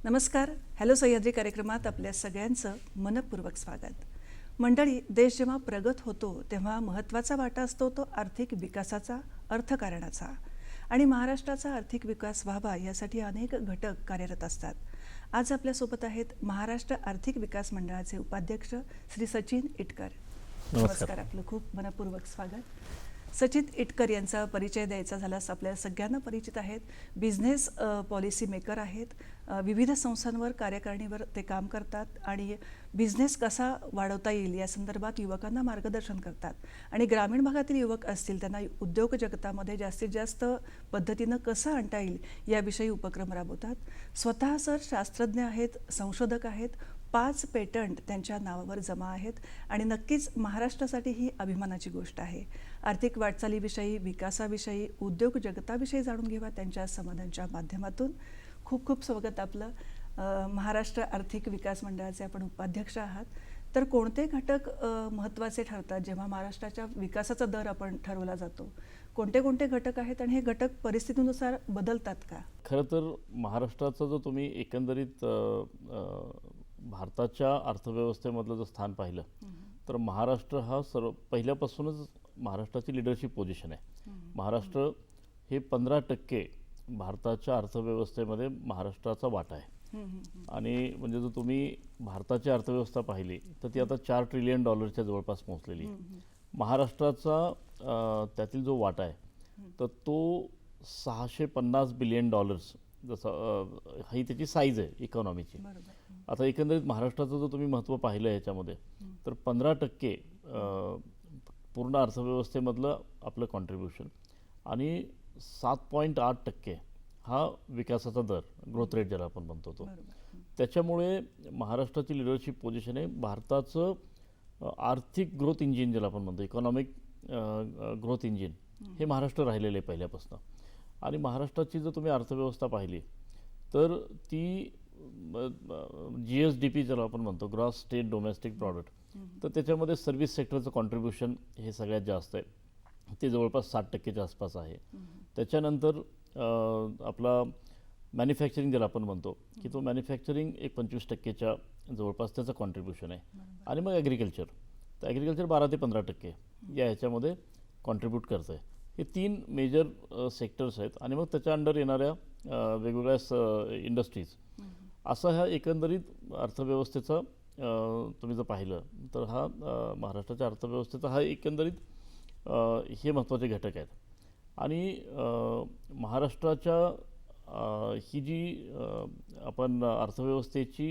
नमस्कार. हॅलो सह्याद्री कार्यक्रमात आपल्या सगळ्यांचं मनपूर्वक स्वागत. मंडळी, देश जेव्हा प्रगत होतो तेव्हा महत्त्वाचा वाटा असतो तो आर्थिक विकासाचा, अर्थकारणाचा. आणि महाराष्ट्राचा आर्थिक विकास व्हावा यासाठी अनेक घटक कार्यरत असतात. आज आपल्यासोबत आहेत महाराष्ट्र आर्थिक विकास मंडळाचे उपाध्यक्ष श्री सचिन इटकर. नमस्कार. आपलं खूप मनपूर्वक स्वागत. सचिन इटकर यांचा परिचय द्यायचा झाल्यास आपल्या सगळ्यांना परिचित आहेत. बिझनेस पॉलिसी मेकर आहेत. विविध संस्थांवर कार्यकारिणीवर ते काम करतात आणि बिझनेस कसा वाढवता येईल या संदर्भात युवकांना मार्गदर्शन करतात. आणि ग्रामीण भागातील युवक असतील त्यांना उद्योग जगतामध्ये जास्तीत जास्त पद्धतीनं कसं आणता येईल याविषयी उपक्रम राबवतात. स्वतः सर शास्त्रज्ञ आहेत, संशोधक आहेत. 5 पेटंट त्यांच्या नावावर जमा आहेत आणि नक्कीच महाराष्ट्रासाठी ही अभिमानाची गोष्ट आहे. आर्थिक वाटचालीविषयी, विकासाविषयी, उद्योग जगताविषयी जाणून घेऊया त्यांच्या संवादांच्या माध्यमातून. खूप खूप स्वागत आपलं. महाराष्ट्र आर्थिक विकास मंडळाचे आपण उपाध्यक्ष आहात. तर कोणते घटक महत्त्वाचे ठरतात जेव्हा महाराष्ट्राच्या विकासाचा दर आपण ठरवला जातो? कोणते कोणते घटक आहेत आणि हे घटक परिस्थितीनुसार बदलतात का? खरं तर महाराष्ट्राचा जो तुम्ही एकंदरीत भारताच्या अर्थव्यवस्थेमधलं जर स्थान पाहिलं तर महाराष्ट्र हा पहिल्यापासूनच महाराष्ट्राची लिडरशिप पोझिशन आहे. महाराष्ट्र हे 15% भारताच्या अर्थव्यवस्थेमध्ये महाराष्ट्राचा वाटा आहे. आणि म्हणजे जर तुम्ही भारताची अर्थव्यवस्था पाहिली तर ती आता $4 ट्रिलियन जवळपास पोहोचलेली आहे. महाराष्ट्राचा त्यातील जो वाटा आहे तर तो $650 बिलियन जसं ही त्याची साईज आहे इकॉनॉमीची. आता एकंदरीत महाराष्ट्राचं जर तुम्ही महत्त्व पाहिलं याच्यामध्ये तर 15% पूर्ण अर्थव्यवस्थेमधलं आपलं कॉन्ट्रीब्युशन आणि 7.8% हा विकासाचा दर, ग्रोथ रेट ज्याला आपण म्हणतो तो. त्याच्यामुळे महाराष्ट्राची लिडरशिप पोझिशन आहे. भारताचं आर्थिक ग्रोथ इंजिन ज्याला आपण म्हणतो, इकॉनॉमिक ग्रोथ इंजिन, हे महाराष्ट्र राहिलेलं आहे पहिल्यापासून. आणि महाराष्ट्राची जर तुम्ही अर्थव्यवस्था पाहिली तर ती GSDP ज्याला आपण म्हणतो, ग्रॉस स्टेट डोमेस्टिक प्रॉडक्ट, तर त्याच्यामध्ये सर्व्हिस सेक्टरचं कॉन्ट्रीब्युशन हे सगळ्यात जास्त आहे. ते जवळपास 60%च्या आसपास आहे. त्याच्यानंतर आपला मॅन्युफॅक्चरिंग ज्याला आपण म्हणतो की तो मॅन्युफॅक्चरिंग एक 25%च्या जवळपास त्याचं कॉन्ट्रीब्युशन आहे. आणि मग ॲग्रिकल्चर, तर ॲग्रिकल्चर 12 ते 15% या ह्याच्यामध्ये कॉन्ट्रीब्यूट करतं आहे. हे 3 मेजर सेक्टर्स आहेत. आणि मग त्याच्या अंडर येणाऱ्या वेगवेगळ्या इंडस्ट्रीज, असा हा एकंदरीत अर्थव्यवस्थेचा तुम्ही जर पाहिलं तर हा महाराष्ट्राच्या अर्थव्यवस्थेचा हा एकंदरीत हे महत्त्वाचे घटक आहेत. आणि महाराष्ट्राच्या ही जी आपण अर्थव्यवस्थेची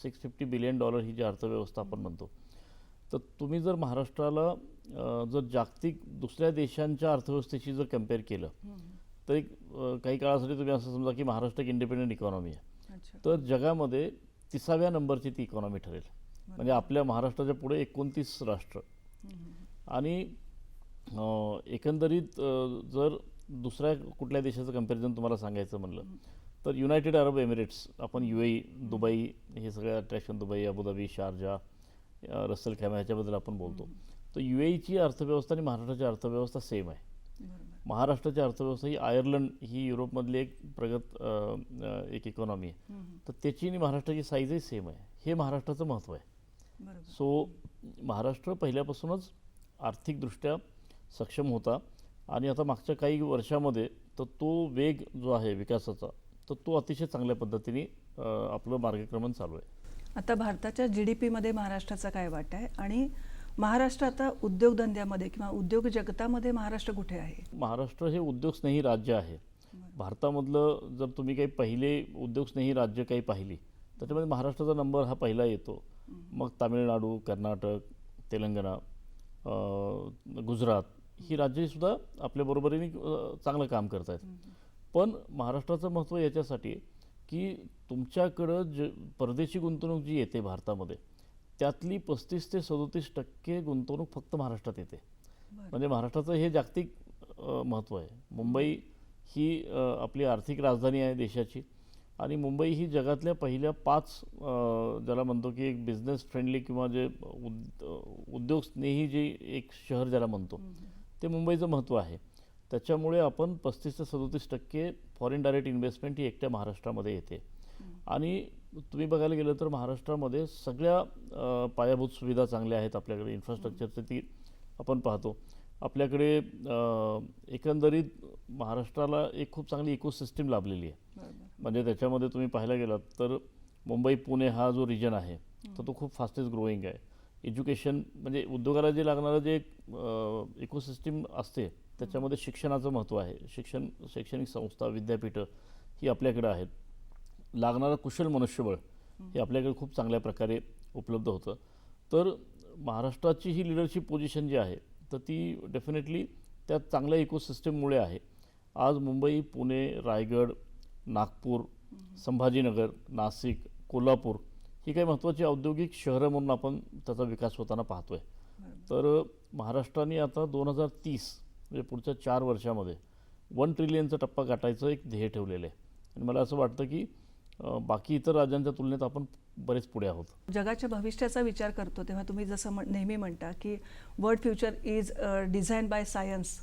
$650 बिलियन ही जी अर्थव्यवस्था आपण म्हणतो, तर तुम्ही जर महाराष्ट्राला जर जागतिक दुसऱ्या देशांच्या अर्थव्यवस्थेशी जर कम्पेअर केलं तर एक काही काळासाठी तुम्ही असं समजा की महाराष्ट्र एक इंडिपेंडंट इकॉनॉमी आहे. तर जगामध्ये 30व्या नंबरची ती इकॉनॉमी ठरेल. म्हणजे आपल्या महाराष्ट्राच्या पुढे 29 राष्ट्र. आणि एकंदरीत जर दुसऱ्या कुठल्या देशाचं कंपॅरिझन तुम्हाला सांगायचं म्हणलं तर युनायटेड अरब एमिरेट्स, आपण UAE, दुबई, हे सगळे attraction, Dubai, Abu Dhabi, Sharjah, Ras al Khaimah ह्याच्याबद्दल आपण बोलतो. तर UAEची अर्थव्यवस्था आणि महाराष्ट्राची अर्थव्यवस्था सेम आहे. महाराष्ट्राची अर्थव्यवस्था ही आयर्लंड, ही युरोपमधली एक प्रगत एक इकॉनॉमी आहे. तर त्याची आणि महाराष्ट्राची साईजही सेम आहे. हे महाराष्ट्राचं महत्त्व आहे. सो महाराष्ट्र पहिल्यापासूनच आर्थिकदृष्ट्या सक्षम होता. आणि आता मागच्या काही वर्षामध्ये तर तो वेग जो आहे विकासाचा, तर तो अतिशय चांगल्या पद्धतीने आपलं मार्गक्रमण चालू आहे. आता भारताच्या GDP मध्ये महाराष्ट्राचा काय वाटा आहे आणि महाराष्ट्र आता उद्योगधंद्यामध्ये किंवा उद्योग जगतामध्ये महाराष्ट्र कुठे आहे? महाराष्ट्र हे उद्योगस्नेही राज्य आहे. भारतामधलं जर तुम्ही काही पहिले उद्योगस्नेही राज्य काही पाहिली त्याच्यामध्ये महाराष्ट्राचा नंबर हा पहिला येतो. मग तामिळनाडू, कर्नाटक, तेलंगणा, गुजरात ही राज्येसुद्धा आपल्या बरोबरीने चांगलं काम करत आहेत. पण महाराष्ट्राचं महत्त्व याच्यासाठी की तुमच्याकडं परदेशी गुंतवणूक जी येते भारतामध्ये त्यातली 35 ते 37% गुंतवणूक फक्त महाराष्ट्रात येते. म्हणजे महाराष्ट्राचं हे जागतिक महत्त्व आहे. मुंबई ही आपली आर्थिक राजधानी आहे देशाची आणि मुंबई ही जगातल्या पहिल्या 5 ज्याला म्हणतो की एक बिझनेस फ्रेंडली किंवा जे उद्योगस्नेही जे एक शहर ज्याला म्हणतो ते मुंबईचं महत्त्व आहे. त्याच्यामुळे आपण 35 ते 37% फॉरेन डायरेक्ट इन्व्हेस्टमेंट ही एकट्या महाराष्ट्रामध्ये येते. आणि तुम्ही बघायला गेलं तर महाराष्ट्रामध्ये सगळ्या पायाभूत सुविधा चांगल्या आहेत. आपल्याकडे इन्फ्रास्ट्रक्चरचं ती आपण पाहतो. आपल्याकडे एकंदरीत महाराष्ट्राला एक खूप चांगली इकोसिस्टीम लाभलेली आहे. म्हणजे त्याच्यामध्ये तुम्ही पाहायला गेलात तर मुंबई पुणे हा जो रिजन आहे तर तो खूप फास्टेस्ट ग्रोईंग आहे. एज्युकेशन म्हणजे उद्योगाला जे लागणारं जे इकोसिस्टीम असते त्याच्यामध्ये शिक्षणाचं महत्त्व आहे. शैक्षणिक संस्था, विद्यापीठं ही आपल्याकडे आहेत. लागणारं कुशल मनुष्यबळ हे आपल्याकडे खूप चांगल्या प्रकारे उपलब्ध होतं. तर महाराष्ट्राची ही लिडरशिप पोझिशन जी आहे तर ती डेफिनेटली त्या चांगल्या इकोसिस्टीममुळे आहे. आज मुंबई, पुणे, रायगड, नागपूर, संभाजीनगर, नाशिक, कोल्हापूर ही काही महत्त्वाची औद्योगिक शहरं म्हणून आपण त्याचा विकास होताना पाहतो आहे. तर महाराष्ट्राने आता 2030 म्हणजे पुढच्या 4 वर्षामध्ये 1 ट्रिलियनचा टप्पा गाठायचं एक ध्येय ठेवलेलं आहे. आणि मला असं वाटतं की बाकी इतर राज्यांच्या तुलनेत आपण बरेच पुढे आहोत. जगाच्या भविष्याचा विचार करतो तेव्हा तुम्ही जसं नेहमी म्हणता की world future is design by science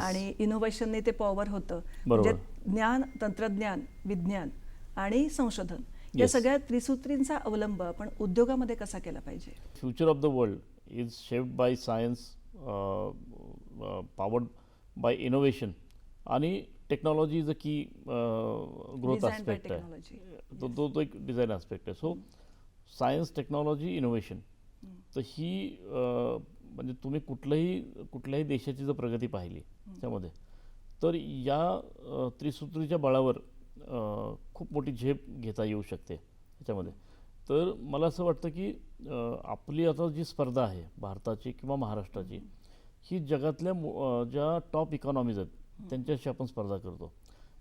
आणि इनोव्हेशनने ते पॉवर होतं. म्हणजे ज्ञान, तंत्रज्ञान, विज्ञान आणि संशोधन या सगळ्या त्रिसूत्रींचा अवलंब आपण उद्योगामध्ये कसा केला पाहिजे. Future of the world is shaped by science, powered by innovation आणि टेक्नॉलॉजी इज अ की ग्रोथ ॲस्पेक्ट आहे. तो एक डिझाईन ॲस्पेक्ट आहे. सो सायन्स, टेक्नॉलॉजी, इनोव्हेशन तर ही म्हणजे तुम्ही कुठल्याही देशाची जर प्रगती पाहिली त्यामध्ये तर या त्रिसूत्रीच्या बळावर खूप मोठी झेप घेता येऊ शकते त्याच्यामध्ये. तर मला असं वाटतं की आपली आता जी स्पर्धा आहे भारताची किंवा महाराष्ट्राची ही जगातल्या ज्या टॉप इकॉनॉमीज आहेत त्यांच्याशी आपण स्पर्धा करतो.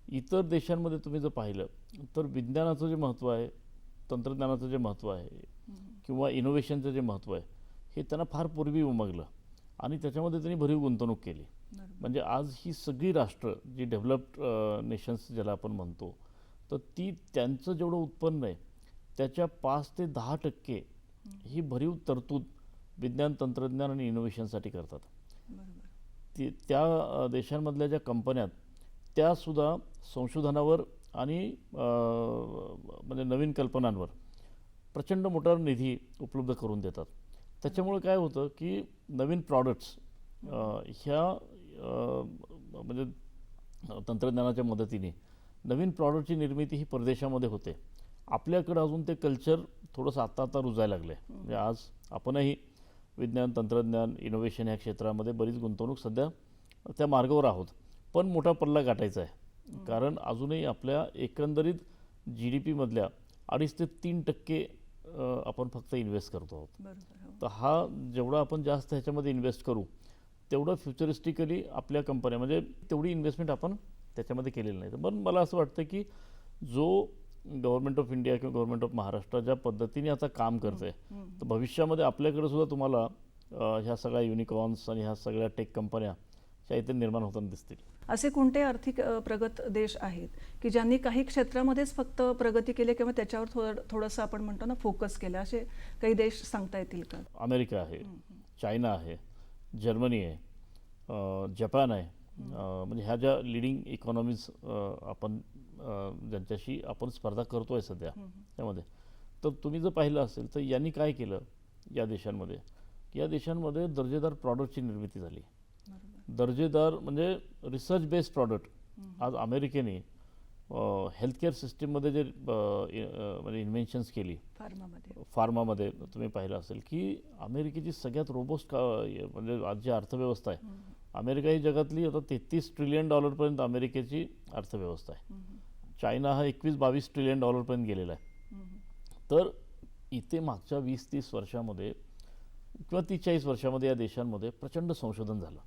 इतर देशांमध्ये तुम्ही जर पाहिलं तर विज्ञानाचं जे महत्त्व आहे, तंत्रज्ञानाचं जे महत्त्व आहे किंवा इनोव्हेशनचं जे महत्त्व आहे हे त्यांना फार पूर्वी उमगलं आणि त्याच्यामध्ये त्यांनी भरीव गुंतवणूक केली. म्हणजे आज ही सगळी राष्ट्र जी डेव्हलप्ड नेशन्स ज्याला आपण म्हणतो तर ती त्यांचं जेवढं उत्पन्न आहे त्याच्या 5 ते 10% ही भरीव तरतूद विज्ञान, तंत्रज्ञान आणि इनोव्हेशनसाठी करतात. त्या देशांमधल्या ज्या कंपन्या त्यासुद्धा संशोधनावर आणि म्हणजे नवीन कल्पनांवर प्रचंड मोठा निधी उपलब्ध करून देतात. त्याच्यामुळे काय होतं की नवीन प्रॉडक्ट्स ह्या म्हणजे तंत्रज्ञानाच्या मदतीने नवीन प्रॉडक्टची निर्मिती ही परदेशामध्ये होते. आपल्याकडं अजून ते कल्चर थोडंसं आता रुजायला लागलं आहे. म्हणजे आज आपणही विज्ञान, तंत्रज्ञान, इनोव्हेशन ह्या क्षेत्रामध्ये बरीच गुंतवणूक सध्या त्या मार्गावर आहोत. पण मोठा पल्ला गाठायचा आहे कारण अजूनही आपल्या एकंदरीत GDP मधल्या 2.5 ते 3% आपण फक्त इन्व्हेस्ट करतो आहोत. तर हा जेवढा आपण जास्त ह्याच्यामध्ये इन्व्हेस्ट करू तेवढं फ्युचरिस्टिकली आपल्या कंपन्या म्हणजे तेवढी इन्व्हेस्टमेंट आपण त्याच्यामध्ये केलेली नाही. पण मला असं वाटतं की जो गव्हर्नमेंट ऑफ इंडिया किंवा गव्हर्नमेंट ऑफ महाराष्ट्र ज्या पद्धतीने आता काम करते तर भविष्यामध्ये आपल्याकडे सुद्धा तुम्हाला ह्या सगळ्या युनिकॉर्न्स आणि ह्या सगळ्या टेक कंपन्या ह्या इथे निर्माण होताना दिसतील. असे कोणते आर्थिक प्रगत देश आहेत की ज्यांनी काही क्षेत्रामध्येच फक्त प्रगती केली किंवा त्याच्यावर थोडंसं आपण म्हणतो ना फोकस केलं, असे काही देश सांगता येतील का? अमेरिका आहे, चायना आहे, जर्मनी आहे, जपान आहे. म्हणजे ह्या ज्या लिडिंग इकॉनॉमीज आपण ज्यांच्याशी आपण स्पर्धा करतो आहे सध्या त्यामध्ये तर तुम्ही जर पाहिलं असेल तर यांनी काय केलं या देशांमध्ये दर्जेदार प्रॉडक्टची निर्मिती झाली. दर्जेदार म्हणजे रिसर्च बेस्ड प्रॉडक्ट. आज अमेरिकेने हेल्थकेअर सिस्टीममध्ये जे म्हणजे इन्व्हेन्शन्स केली फार्मामध्ये तुम्ही पाहिलं असेल की अमेरिकेची सगळ्यात रोबोस्ट म्हणजे आज जी अर्थव्यवस्था आहे अमेरिका ही जगातली आता $33 ट्रिलियन पर्यंत अमेरिकेची अर्थव्यवस्था आहे. चायना हा 21-22 ट्रिलियन पर्यंत गेलेला आहे. तर इथे मागच्या 20-30 वर्षामध्ये किंवा 30-40 वर्षामध्ये या देशांमध्ये प्रचंड संशोधन झालं.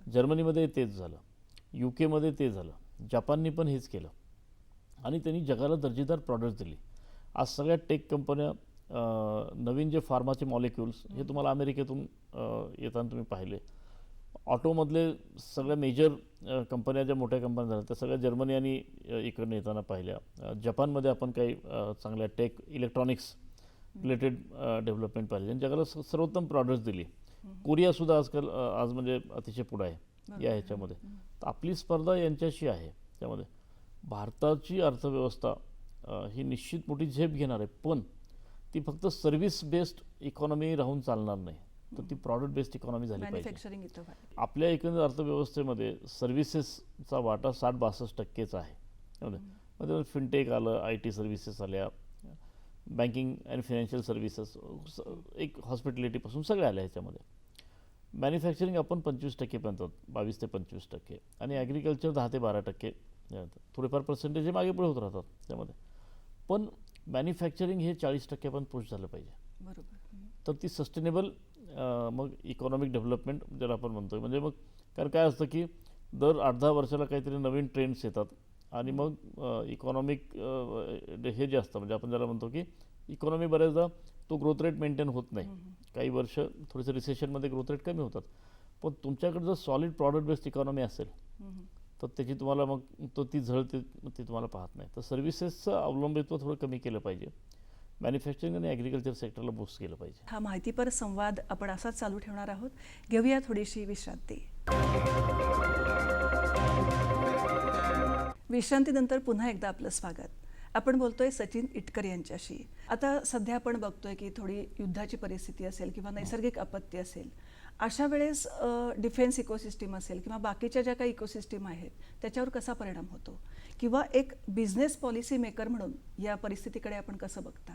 जर्मनीमध्ये तेच झालं, UK ते झालं, जपाननी पण हेच केलं आणि त्यांनी जगाला दर्जेदार प्रॉडक्ट्स दिली. आज सगळ्या टेक कंपन्या नवीन जे फार्माचे मॉलिक्युल्स हे तुम्हाला अमेरिकेतून येताना तुम्ही पाहिले. ऑटोमधले सगळ्या मेजर कंपन्या ज्या मोठ्या कंपन्या झाल्या त्या सगळ्या जर्मनी आणि इकडनं येताना पाहिल्या. जपानमध्ये आपण काही चांगल्या टेक इलेक्ट्रॉनिक्स रिलेटेड डेव्हलपमेंट पाहिजे आणि जगाला सर्वोत्तम प्रॉडक्ट्स दिली. कोरियासुद्धा आजकाल आज म्हणजे अतिशय पुढे आहे या ह्याच्यामध्ये. तर आपली स्पर्धा यांच्याशी आहे. त्यामध्ये भारताची अर्थव्यवस्था ही निश्चित मोठी झेप घेणार आहे, पण ती फक्त सर्व्हिस बेस्ड इकॉनॉमी राहून चालणार नाही, तर ती प्रॉडक्ट बेस्ड इकॉनॉमी झाली पाहिजे. मॅन्युफॅक्चरिंग इथं व्हायला. आपल्या एकंदर अर्थव्यवस्थेमध्ये सर्व्हिसेसचा वाटा 60-62% आहे. त्यामध्ये फिनटेक आलं, IT सर्व्हिसेस आल्या, बँकिंग अँड फायनान्शियल सर्व्हिसेस, एक हॉस्पिटॅलिटीपासून सगळ्या आल्या ह्याच्यामध्ये. मॅन्युफॅक्चरिंग आपण 25% 22 ते 25% आणि ॲग्रिकल्चर 10 ते 12%. थोडेफार पर्सेंटेज हे मागे पुढे होत राहतात त्यामध्ये, पण मॅन्युफॅक्चरिंग हे 40% पण पुश झालं पाहिजे. बरोबर. तर ती सस्टेनेबल मग इकॉनॉमिक डेव्हलपमेंट ज्याला आपण म्हणतोय. म्हणजे मग कारण काय असतं की दर 8-10 वर्षाला काहीतरी नवीन ट्रेंड्स येतात आणि मग इकॉनॉमिक हे जे असतं म्हणजे आपण ज्याला म्हणतो की इकॉनॉमी बऱ्याचदा तो ग्रोथ रेट मेंटेन होत नाही. काही वर्ष थोडेसे रिसेशनमध्ये ग्रोथ रेट कमी होतात, पण तुमच्याकडे जर सॉलिड प्रॉडक्ट बेस्ड इकॉनॉमी असेल तर त्याची तुम्हाला मग ती झळ ती तुम्हाला पाहत नाही. तर सर्व्हिसेसचं अवलंबित्व थोडं कमी केलं पाहिजे. मॅन्युफॅक्चरिंग आणि ॲग्रिकल्चर सेक्टरला बूस्ट केलं पाहिजे. हा माहितीपर संवाद आपण असाच चालू ठेवणार आहोत. घेऊया थोडीशी विश्रांती. विश्रांतीनंतर पुन्हा एकदा आपलं स्वागत. आपण बोलतोय सचिन इटकर यांच्याशी. आता सध्या आपण बघतोय की थोडी युद्धाची परिस्थिती असेल किंवा नैसर्गिक आपत्ती असेल, अशा वेळेस डिफेन्स इकोसिस्टीम असेल किंवा बाकीच्या ज्या काही इकोसिस्टीम आहेत त्याच्यावर कसा परिणाम होतो, किंवा एक बिझनेस पॉलिसी मेकर म्हणून या परिस्थितीकडे आपण कसं बघता?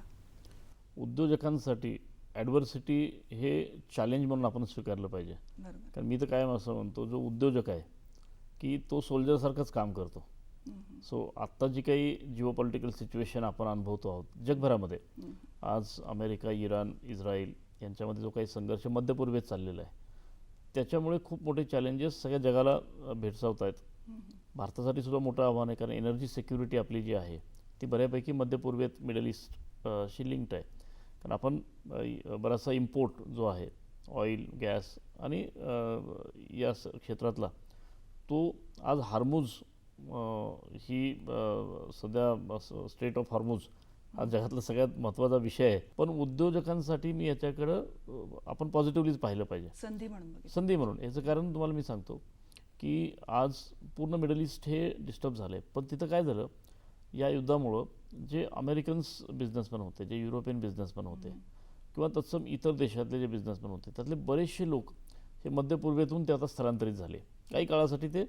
उद्योजकांसाठी ॲडव्हर्सिटी हे चॅलेंज म्हणून आपण स्वीकारलं पाहिजे. बरोबर. कारण मी तर कायम असं म्हणतो, जो उद्योजक आहे की तो सोल्जरसारखंच काम करतो. सो आत्ता जी काही जिओपॉलिटिकल सिच्युएशन आपण अनुभवतो आहोत जगभरामध्ये, आज अमेरिका, इराण, इस्रायल यांच्यामध्ये जो काही संघर्ष मध्य पूर्वेत चाललेला आहे, त्याच्यामुळे खूप मोठे चॅलेंजेस सगळ्या जगाला भेडसावत आहेत. भारतासाठी सुद्धा मोठं आव्हान आहे, कारण एनर्जी सिक्युरिटी आपली जी आहे ती बऱ्यापैकी मध्य पूर्वेत, मिडल ईस्टशी लिंक्ड आहे. कारण आपण बराचसा इम्पोर्ट जो आहे ऑइल, गॅस आणि या क्षेत्रातला, तो आज हार्मुज ही सध्या स्ट्रेट ऑफ हार्मुज हा जगातला सगळ्यात महत्त्वाचा विषय आहे. पण उद्योजकांसाठी मी याच्याकडं आपण पॉझिटिव्हलीच पाहिलं पाहिजे, संधी म्हणून बघितलं. संधी म्हणून. याचं कारण तुम्हाला मी सांगतो की आज पूर्ण मिडल ईस्ट हे डिस्टर्ब झालं आहे, पण तिथं काय झालं, या युद्धामुळं जे अमेरिकन्स बिझनेसमॅन होते, जे युरोपियन बिझनेसमॅन होते किंवा तत्सम इतर देशातले जे बिझनेसमॅन होते, त्यातले बरेचसे लोक हे मध्य पूर्वेतून ते आता स्थलांतरित झाले. काही काळासाठी ते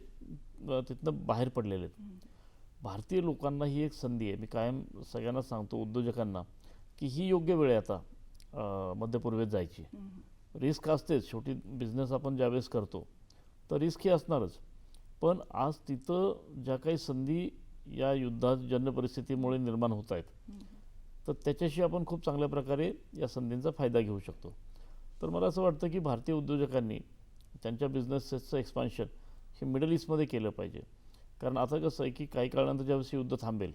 तिथनं बाहेर पडलेले आहेत. भारतीय लोकांना ही एक संधी आहे. मी कायम सगळ्यांना सांगतो, उद्योजकांना, की ही योग्य वेळ आहे आता मध्य पूर्वेत जायची. रिस्क असतेच, शेवटी बिझनेस आपण ज्यावेळेस करतो तर रिस्क ही असणारच, पण आज तिथं ज्या काही संधी या युद्धाजन्य परिस्थितीमुळे निर्माण होत आहेत, तर त्याच्याशी आपण खूप चांगल्या प्रकारे या संधींचा फायदा घेऊ शकतो. तर मला असं वाटतं की भारतीय उद्योजकांनी त्यांच्या बिझनेसेसचं एक्सपान्शन हे मिडल ईस्टमध्ये केलं पाहिजे. कारण आता कसं आहे की काही काळानंतर ज्यावेळेस युद्ध थांबेल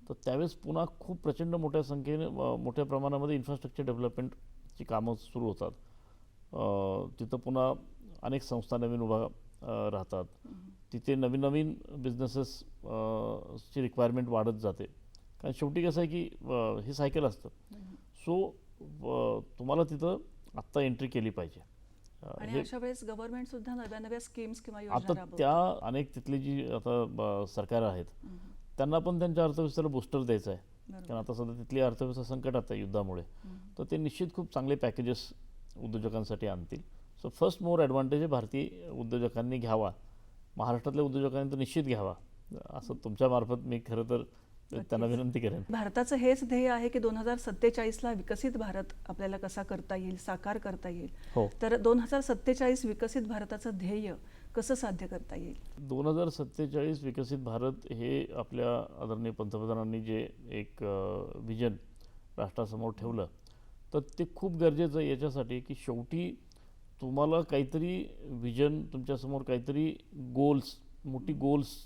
तर त्यावेळेस पुन्हा खूप प्रचंड मोठ्या संख्येने मोठ्या प्रमाणामध्ये इन्फ्रास्ट्रक्चर डेव्हलपमेंटची कामं सुरू होतात. तिथं पुन्हा अनेक संस्था नवीन उभा राहतात. तिथे नवीन नवीन बिझनेसेस ची रिक्वायरमेंट वाढत जाते. कारण शेवटी कसं आहे की हे सायकल असतं. सो तुम्हाला तिथं आत्ता एंट्री केली पाहिजे. आणि अशा वेळेस गव्हर्नमेंट सुद्धा नव्या नव्या स्कीम्स किंवा योजना आता राबवते. त्या अनेक तिथली जी आता सरकार आहेत त्यांना पण त्यांच्या अर्थव्यवस्थेला बूस्टर द्यायचं आहे. कारण आता सध्या तिथली अर्थव्यवस्था संकटात आहे युद्धामुळे. तर ते निश्चित खूप चांगले पॅकेजेस उद्योजकांसाठी आणतील. सो फर्स्ट मोर ॲडव्हान्टेज हे भारतीय उद्योजकांनी घ्यावा. महाराष्ट्रातल्या उद्योजकांनी तर निश्चित घ्यावा, असं तुमच्या मार्फत मी खरं तर त्यांना विनंती करेन. भारताचं हेच ध्येय आहे की 2047ला विकसित भारत आपल्याला कसा करता येईल, साकार करता येईल. हो. तर 2047 विकसित भारताचं ध्येय कसं साध्य करता येईल? 2047 विकसित भारत हे आपल्या आदरणीय पंतप्रधानांनी जे एक विजन राष्ट्रासमोर ठेवलं, तर ते खूप गरजेचं आहे याच्यासाठी की शेवटी तुम्हाला काहीतरी विजन, तुमच्यासमोर काहीतरी गोल्स, मोठी गोल्स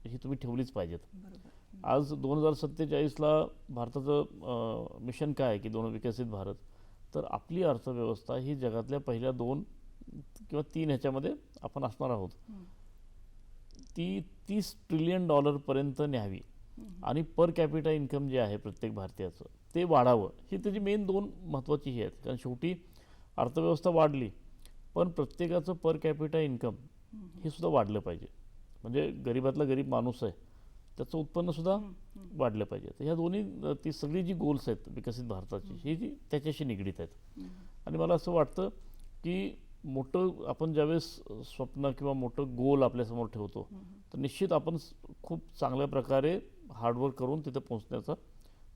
ही तुम्ही ठेवलीच पाहिजेत. बरोबर. आज 2047ला भारताचं मिशन काय आहे की विकसित भारत, तर आपली अर्थव्यवस्था ही जगातल्या पहिल्या 2 किंवा 3 ह्याच्यामध्ये आपण असणार आहोत. ती $30 ट्रिलियन पर्यंत न्यावी आणि पर कॅपिटा इन्कम जे आहे प्रत्येक भारतीयाचं ते वाढावं. ही त्याची मेन 2 महत्त्वाची ही आहेत. कारण शेवटी अर्थव्यवस्था वाढली पण प्रत्येकाचं पर कॅपिटा इन्कम हे सुद्धा वाढलं पाहिजे. म्हणजे गरीबातला गरीब माणूस आहे त्याचं उत्पन्नसुद्धा वाढलं पाहिजे. तर ह्या दोन्ही, ती सगळी जी गोल्स आहेत विकसित भारताची ही जी त्याच्याशी निगडीत आहेत. आणि मला असं वाटतं की मोठं आपण ज्यावेळेस स्वप्न किंवा मोठं गोल आपल्यासमोर ठेवतो तर निश्चित आपण खूप चांगल्या प्रकारे हार्डवर्क करून तिथे पोहोचण्याचा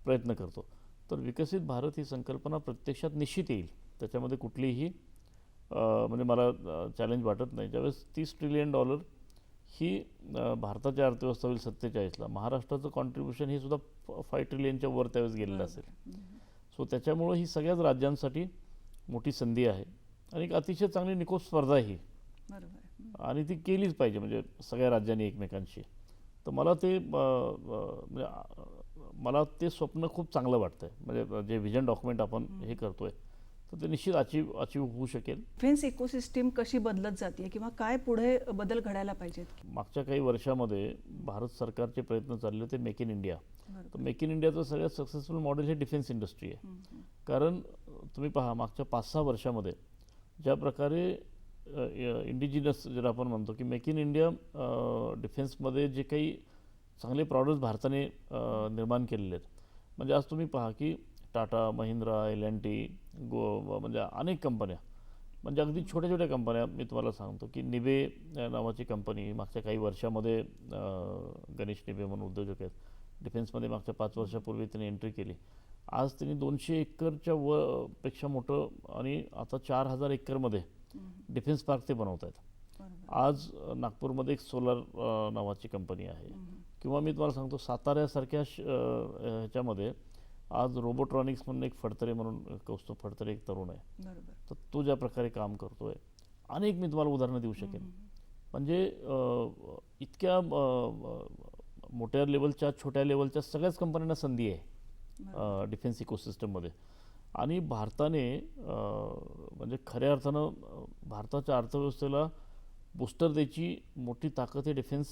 प्रयत्न करतो. तर विकसित भारत ही संकल्पना प्रत्यक्षात निश्चित येईल, त्याच्यामध्ये कुठलीही म्हणजे मला चॅलेंज वाटत नाही. ज्यावेळेस $30 ट्रिलियन ही भारताची अर्थव्यवस्था होईल 47ला, महाराष्ट्राचं कॉन्ट्रीब्युशन हे सुद्धा 5 ट्रिलियनच्या वर त्यावेळेस गेलेलं असेल. सो त्याच्यामुळं ही सगळ्याच राज्यांसाठी मोठी संधी आहे आणि एक अतिशय चांगली निकोप स्पर्धा आहे ही. बरोबर. आणि ती केलीच पाहिजे म्हणजे सगळ्या राज्यांनी एकमेकांशी. तर मला ते म्हणजे मला ते स्वप्न खूप चांगलं वाटतंय. म्हणजे जे विजन डॉक्युमेंट आपण हे करतोय तर ते निश्चित अचीव होऊ शकेल. डिफेन्स इकोसिस्टीम कशी बदलत जाते किंवा काय पुढे बदल घडायला पाहिजेत? मागच्या काही वर्षामध्ये भारत सरकारचे प्रयत्न चालले होते मेक इन इंडिया. तर मेक इन इंडियाचं सगळ्यात सक्सेसफुल मॉडेल हे डिफेन्स इंडस्ट्री आहे. कारण तुम्ही पहा मागच्या 5-6 वर्षामध्ये ज्या प्रकारे इंडिजिनस ज्याला आपण म्हणतो की मेक इन इंडिया डिफेन्समध्ये जे काही चांगले प्रॉडक्ट्स भारताने निर्माण केलेले आहेत. म्हणजे आज तुम्ही पहा की टाटा, महिंद्रा, L&T, म्हणजे अनेक कंपन्या, म्हणजे अगदी छोट्या छोट्या कंपन्या मी तुम्हाला सांगतो की निबे नावाची कंपनी मागच्या काही वर्षामध्ये, गणेश निबे म्हणून उद्योजक आहेत, डिफेन्समध्ये मागच्या 5 वर्षापूर्वी त्यांनी एंट्री केली. आज त्यांनी 200 एकरच्या पेक्षा मोठं आणि आता 4000 एकरमध्ये डिफेन्स पार्क ते बनवत आहेत. आज नागपूरमध्ये एक सोलार नावाची कंपनी आहे. किंवा मी तुम्हाला सांगतो साताऱ्यासारख्या ह्याच्यामध्ये आज रोबोट्रॉनिक्स म्हणून एक फडतरे म्हणून कौस्तुभ फडतरे एक तरुण आहे. तर तो ज्या प्रकारे काम करतोय, अनेक मी तुम्हाला उदाहरणं देऊ शकेन. म्हणजे इतक्या मोठ्या लेवलच्या, छोट्या लेवलच्या सगळ्याच कंपन्यांना संधी आहे डिफेन्स इकोसिस्टममध्ये. आणि भारताने म्हणजे खऱ्या अर्थानं भारताच्या अर्थव्यवस्थेला बूस्टर द्यायची मोठी ताकद हे डिफेन्स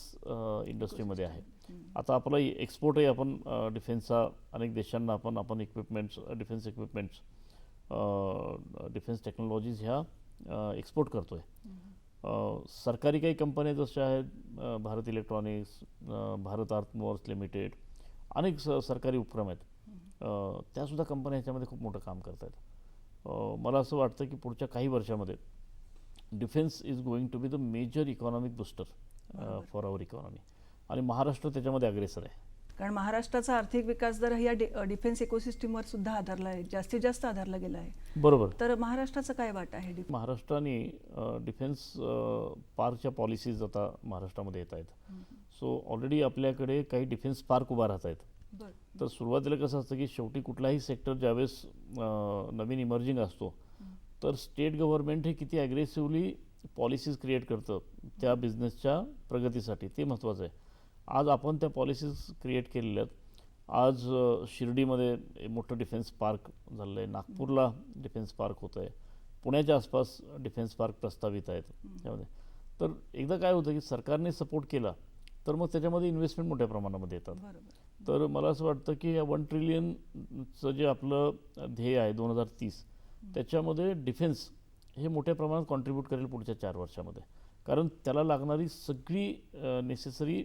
इंडस्ट्रीमध्ये आहे. आता आपला एक्सपोर्टही आपण डिफेन्सचा अनेक देशांना आपण equipments, defence equipments, defence technologies ह्या एक्सपोर्ट करतो आहे. सरकारी काही कंपन्या जशा आहेत Bharat electronics, Bharat armours limited, अनेक सरकारी उपक्रम आहेत, त्यासुद्धा कंपन्या ह्याच्यामध्ये खूप मोठं काम करत आहेत. मला असं वाटतं की पुढच्या काही वर्षामध्ये defence is going to be the major economic booster for our economy. आणि महाराष्ट्र त्याच्यामध्ये अग्रेसर आहे. कारण महाराष्ट्राचा आर्थिक विकास दर या डिफेन्स इकोसिस्टीमवर सुद्धा आधारला आहे, जास्तीत जास्त आधारला गेला आहे. बरोबर. तर महाराष्ट्राचा काय वाटा आहे? महाराष्ट्राने डिफेन्स पार्कच्या पॉलिसीज आता महाराष्ट्रामध्ये येत आहेत. सो ऑलरेडी आपल्याकडे काही डिफेन्स पार्क उभा राहत आहेत. तर सुरुवातीला कसं असतं की शेवटी कुठलाही सेक्टर ज्यावेळेस नवीन इमर्जिंग असतो तर स्टेट गव्हर्नमेंट हे किती ॲग्रेसिव्हली पॉलिसीज क्रिएट करतं त्या बिझनेसच्या प्रगतीसाठी, ते महत्त्वाचं आहे. आज आपण त्या पॉलिसीज क्रिएट केलेल्या आहेत. आज शिर्डीमध्ये मोठं डिफेन्स पार्क झालेलं आहे, नागपूरला डिफेन्स पार्क होतं आहे, पुण्याच्या आसपास डिफेन्स पार्क प्रस्तावित आहेत त्यामध्ये. तर एकदा काय होतं की सरकारने सपोर्ट केला तर मग त्याच्यामध्ये इन्व्हेस्टमेंट मोठ्या प्रमाणामध्ये येतात. तर मला असं वाटतं की या 1 ट्रिलियनचं जे आपलं ध्येय आहे 2030, त्याच्यामध्ये डिफेन्स हे मोठ्या प्रमाणात कॉन्ट्रीब्यूट करेल पुढच्या 4 वर्षामध्ये. कारण त्याला लागणारी सगळी नेसेसरी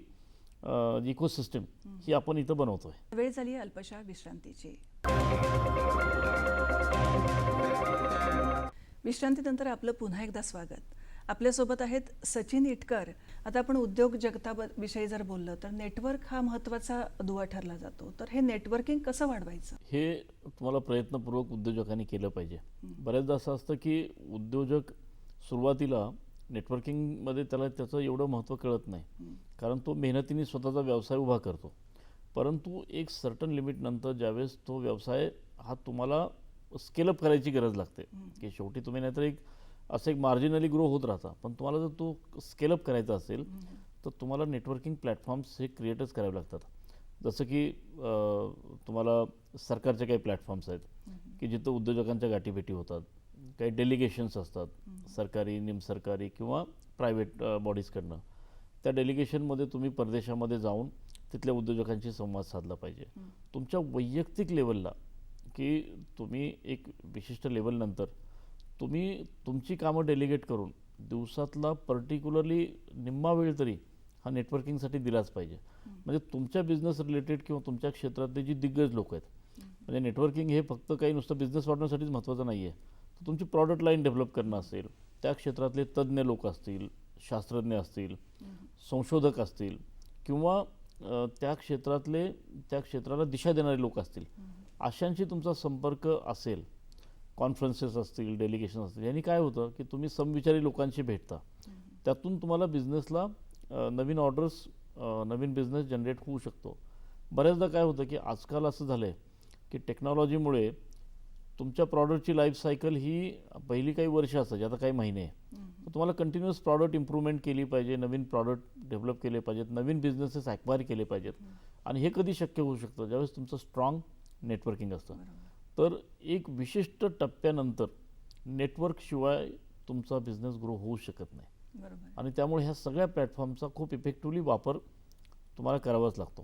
इकोसिस्टम ही आपण इथं बनवतोय. वेळ झाली अल्पशा विश्रांतीची. विश्रांतीनंतर आपलं पुन्हा एकदा स्वागत. आपल्यासोबत आहेत सचिन इटकर. आता आपण उद्योग जगताविषयी जर बोललं तर नेटवर्क हा महत्त्वाचा दुवा ठरला जातो. तर हे नेटवर्किंग कसं वाढवायचं? हे तुम्हाला प्रयत्नपूर्वक उद्योजकांनी केलं पाहिजे. बऱ्याचदा असं असतं की उद्योजक सुरुवातीला नेटवर्किंगमध्ये त्याचं एवढं महत्त्व कळत नाही, कारण तो मेहनतीने स्वतःचा व्यवसाय उभा करतो. परंतु एक सर्टन लिमिटनंतर ज्यावेळेस तो व्यवसाय हा तुम्हाला स्केलअप करायची गरज लागते, की शेवटी तुम्ही नाहीतर असं एक मार्जिनली ग्रो होत राहता, पण तुम्हाला जर तो स्केलअप करायचा असेल तर तुम्हाला नेटवर्किंग प्लॅटफॉर्म्स हे क्रिएटच करावे लागतात. जसं की तुम्हाला सरकारचे काही प्लॅटफॉर्म्स आहेत की जिथं उद्योजकांच्या गाठीभेटी होतात, काही डेलिगेशन्स असतात, सरकारी, निमसरकारी किंवा प्रायव्हेट बॉडीजकडनं. त्या डेलिगेशनमध्ये तुम्ही परदेशामध्ये जाऊन तिथल्या उद्योजकांशी संवाद साधला पाहिजे. तुमच्या वैयक्तिक लेवलला, की तुम्ही एक विशिष्ट लेवलनंतर तुम्ही तुमची कामं डेलिगेट करून दिवसातला पर्टिक्युलरली निम्मा वेळ तरी हा नेटवर्किंगसाठी दिलाच पाहिजे. म्हणजे तुमच्या बिझनेस रिलेटेड किंवा तुमच्या क्षेत्रातले जी दिग्गज लोक आहेत, म्हणजे नेटवर्किंग हे फक्त काही नुसतं बिझनेस वाढवण्यासाठीच महत्त्वाचं नाही आहे. तर तुमची प्रॉडक्ट लाईन डेव्हलप करणं असेल, त्या क्षेत्रातले तज्ज्ञ लोक असतील, शास्त्रज्ञ असतील, संशोधक असतील किंवा त्या क्षेत्राला दिशा देणारे लोक असतील, अशांशी तुमचा संपर्क असेल, कॉन्फरन्सेस असतील, डेलिगेशन असतील, यांनी काय होतं की तुम्ही समविचारी लोकांशी भेटता. त्यातून तुम्हाला बिझनेसला नवीन ऑर्डर्स, नवीन बिझनेस जनरेट होऊ शकतो. बऱ्याचदा काय होतं की आजकाल असं झालं आहे की टेक्नॉलॉजीमुळे तुमच्या प्रॉडक्टची लाईफ सायकल ही पहिली काही वर्ष असायची, आता काही महिने आहे. तर तुम्हाला कंटिन्युअस प्रॉडक्ट इम्प्रूव्हमेंट केली पाहिजे, नवीन प्रॉडक्ट डेव्हलप केले पाहिजेत, नवीन बिझनेसेस ॲक्वायर केले पाहिजेत. आणि हे कधी शक्य होऊ शकतं, ज्यावेळेस तुमचं स्ट्रॉंग नेटवर्किंग असतं. तर एक विशिष्ट टप्प्यानंतर नेटवर्कशिवाय तुमचा बिझनेस ग्रो होऊ शकत नाही. आणि त्यामुळे ह्या सगळ्या प्लॅटफॉर्मचा खूप इफेक्टिव्हली वापर तुम्हाला करावाच लागतो.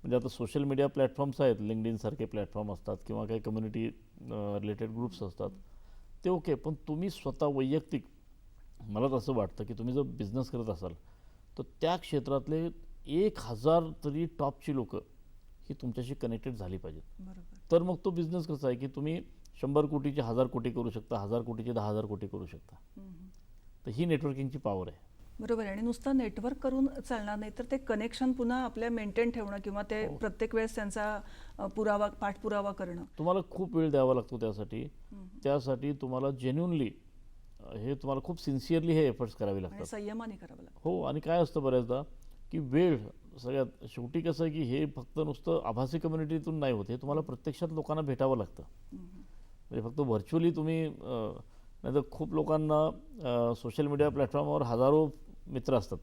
म्हणजे आता सोशल मीडिया प्लॅटफॉर्म्स आहेत, लिंक्डइनसारखे प्लॅटफॉर्म असतात किंवा काही कम्युनिटी रिलेटेड ग्रुप्स असतात, ते ओके. पण तुम्ही स्वतः वैयक्तिक, मला तसं वाटतं की तुम्ही जर बिझनेस करत असाल तर त्या क्षेत्रातले 1000 तरी टॉपची लोकं ही तुमच्याशी कनेक्टेड झाली पाहिजेत. तर मग तो बिझनेस कसा आहे की तुम्ही 100 कोटीचे 1000 कोटी करू शकता, 1000 कोटीचे 10,000 कोटी करू शकता. तर ही नेटवर्किंगची पॉवर आहे. बरोबर आहे. आणि नुसतं नेटवर्क करून चालणार नाही, तर ते कनेक्शन पुन्हा आपल्या मेंटेन ठेवणं किंवा ते प्रत्येक वेळेस त्यांचा पाठपुरावा करणं, तुम्हाला खूप वेळ द्यावा लागतो त्यासाठी तुम्हाला जेन्युनली हे तुम्हाला खूप सिन्सिअरली हे एफर्ट्स करावे लागतात, संयमाने करावं लागतं. हो. आणि काय असतं बऱ्याचदा की वेळ सगळ्यात शेवटी कसं आहे की हे फक्त नुसतं आभासी कम्युनिटीतून नाही होत, हे तुम्हाला प्रत्यक्षात लोकांना भेटावं लागतं. म्हणजे फक्त व्हर्च्युअली तुम्ही नाही तर खूप लोकांना सोशल मीडिया प्लॅटफॉर्मवर हजारो मित्र असतात,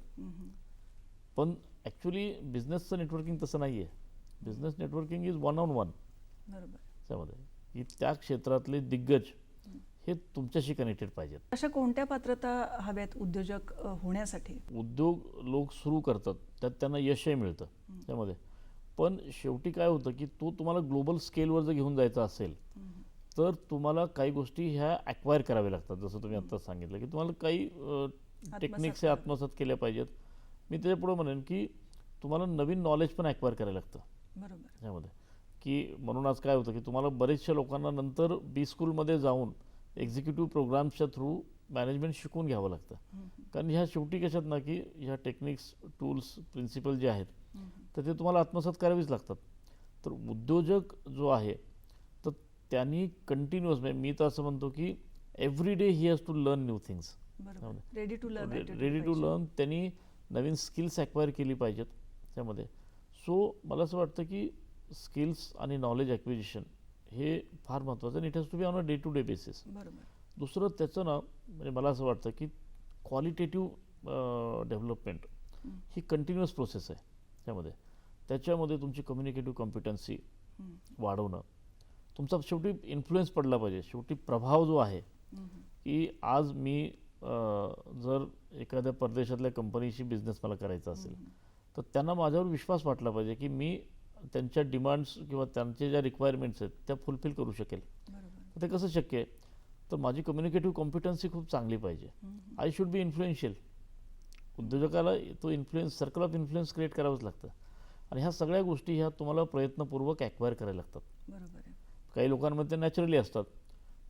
पण ॲक्च्युली बिझनेसचं नेटवर्किंग तसं नाही आहे. Business networking is one on one. बरोबर. त्यामध्ये की त्या क्षेत्रातले दिग्गज हे तुमच्याशी कनेक्टेड पाहिजेत. अशा कोणत्या पात्रता हव्यात उद्योजक होण्यासाठी? उद्योग लोक सुरू करतात, त्यात त्यांना यशही मिळतं त्यामध्ये. पण शेवटी काय होतं की तुम्हाला ग्लोबल स्केलवर जर घेऊन जायचं असेल तर तुम्हाला काही गोष्टी ह्या ॲक्वायर कराव्या लागतात. जसं तुम्ही आत्ताच सांगितलं की तुम्हाला काही टेक्निक्स हे आत्मसात केल्या पाहिजेत. मी त्याच्यापुढे म्हणेन की तुम्हाला नवीन नॉलेज पण ॲक्वायर करायला लागतं. बरोबर. त्यामध्ये की म्हणून आज काय होतं की तुम्हाला बरेचशा लोकांना नंतर बी स्कूलमध्ये जाऊन एक्झिक्युटिव्ह प्रोग्राम्सच्या थ्रू मॅनेजमेंट शिकून घ्यावं लागतं. कारण ह्या शेवटी कशात ना की ह्या टेक्निक्स, टूल्स, प्रिन्सिपल जे आहेत तर ते तुम्हाला आत्मसात करावेच लागतात. तर उद्योजक जो आहे तर त्यांनी कंटिन्युअस, म्हणजे मी तर असं म्हणतो की every day he has to learn new things. Ready to learn त्यांनी नवीन स्किल्स ॲक्वायर केली पाहिजेत त्यामध्ये. सो मला असं वाटतं की स्किल्स आणि नॉलेज ॲक्विजिशन हे फार महत्त्वाचं आहे. It has to be on a day to day basis. दुसरं त्याचं ना, म्हणजे मला असं वाटतं की क्वालिटेटिव्ह डेव्हलपमेंट ही कंटिन्युअस प्रोसेस आहे त्याच्यामध्ये तुमची कम्युनिकेटिव्ह कॉम्पिटन्सी वाढवणं, तुमचा शेवटी इन्फ्लुएन्स पडला पाहिजे. शेवटी प्रभाव जो आहे की आज मी जर एखाद्या परदेशातल्या कंपनीशी बिझनेस मला करायचा असेल तर त्यांना माझ्यावर विश्वास वाटला पाहिजे की मी त्यांच्या डिमांड्स किंवा त्यांचे ज्या रिक्वायरमेंट्स आहेत त्या फुलफिल करू शकेल. तर ते कसं शक्य आहे, तर माझी कम्युनिकेटिव्ह कॉम्पिटन्सी खूप चांगली पाहिजे. I should be influential. उद्योजकाला तो सर्कल ऑफ इन्फ्लुएन्स क्रिएट करावंच लागतं. आणि ह्या सगळ्या गोष्टी ह्या तुम्हाला प्रयत्नपूर्वक ॲक्वायर करायला लागतात. काही लोकांमध्ये ते नॅचरली असतात,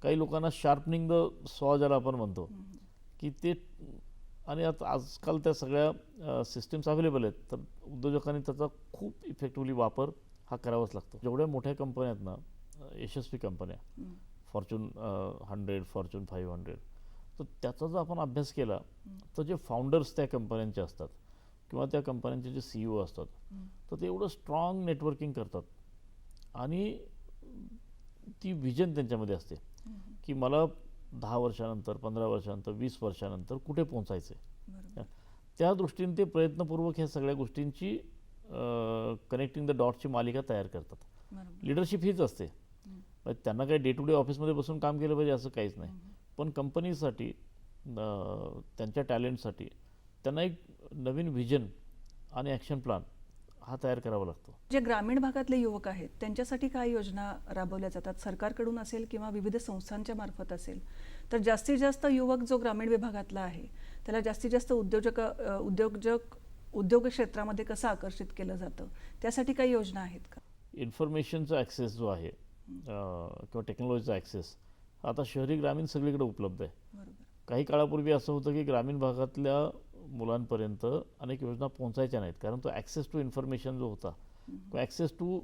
काही लोकांना शार्पनिंग द सॉ ज्याला आपण म्हणतो की ते. आणि आता आजकाल त्या सगळ्या सिस्टीम्स अवेलेबल आहेत, तर उद्योजकांनी त्याचा खूप इफेक्टिव्हली वापर हा करावाच लागतो. जेवढ्या मोठ्या कंपन्या आहेत ना, यशस्वी कंपन्या, फॉर्च्यून 100, फॉर्च्यून 500, तर त्याचा जर आपण अभ्यास केला तर जे फाउंडर्स त्या कंपन्यांचे असतात किंवा त्या कंपन्यांचे जे CEO असतात तर ते एवढं स्ट्रॉंग नेटवर्किंग करतात आणि ती व्हिजन त्यांच्यामध्ये असते की मला 10 वर्षानंतर 15 वर्षानंतर 20 वर्षानंतर कुठे पोहोचायचं आहे. त्या दृष्टीने ते प्रयत्नपूर्वक ह्या सगळ्या गोष्टींची कनेक्टिंग द डॉटची मालिका तयार करतात. लिडरशिप हीच असते. त्यांना काही डे टू डे ऑफिसमध्ये बसून काम केलं पाहिजे असं काहीच नाही, पण कंपनीसाठी त्यांच्या टॅलेंटसाठी त्यांना एक नवीन व्हिजन आणि ॲक्शन प्लॅन हा तयार करावा लागतो. जे ग्रामीण भागातले युवक आहेत त्यांच्यासाठी काय योजना राबवल्या जातात, सरकारकडून असेल किंवा विविध संस्थांच्या मार्फत असेल, तर जास्तीत जास्त युवक जो ग्रामीण विभागातला आहे त्याला जास्तीत जास्त उद्योग क्षेत्रामध्ये कसं आकर्षित केलं जातं, त्यासाठी काही योजना आहेत का? इन्फॉर्मेशनचा ॲक्सेस जो आहे किंवा टेक्नॉलॉजीचा ॲक्सेस आता शहरी ग्रामीण सगळीकडे उपलब्ध आहे. बरोबर. काही काळापूर्वी असं होतं की ग्रामीण भागातल्या मुलांपर्यंत अनेक योजना पोहोचायच्या नाहीत कारण तो ॲक्सेस टू इन्फॉर्मेशन जो होता किंवा ॲक्सेस टू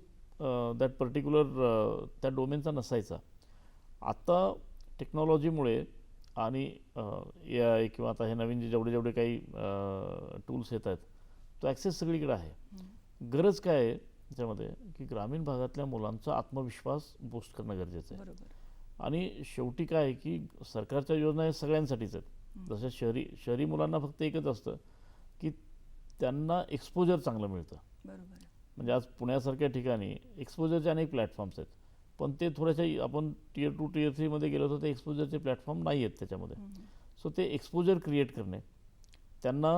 दॅट पर्टिक्युलर त्या डोमेनचा नसायचा. आता टेक्नॉलॉजीमुळे आणि AI किंवा आता हे नवीन जेवढे जेवढे काही टूल्स येत आहेत तो ॲक्सेस सगळीकडे आहे. गरज काय आहे त्याच्यामध्ये की ग्रामीण भागातल्या मुलांचा आत्मविश्वास बूस्ट करणं गरजेचं आहे. आणि शेवटी काय आहे की सरकारच्या योजना हे सगळ्यांसाठीच आहेत. जसं शहरी मुलांना फक्त एकच असतं की त्यांना एक्सपोजर चांगलं मिळतं. म्हणजे आज पुण्यासारख्या ठिकाणी एक्सपोजरचे अनेक प्लॅटफॉर्म्स आहेत, पण ते थोड्याशा आपण Tier 2 Tier 3 मध्ये गेलो तर ते एक्सपोजरचे प्लॅटफॉर्म नाही आहेत त्याच्यामध्ये. सो ते एक्सपोजर क्रिएट करणे, त्यांना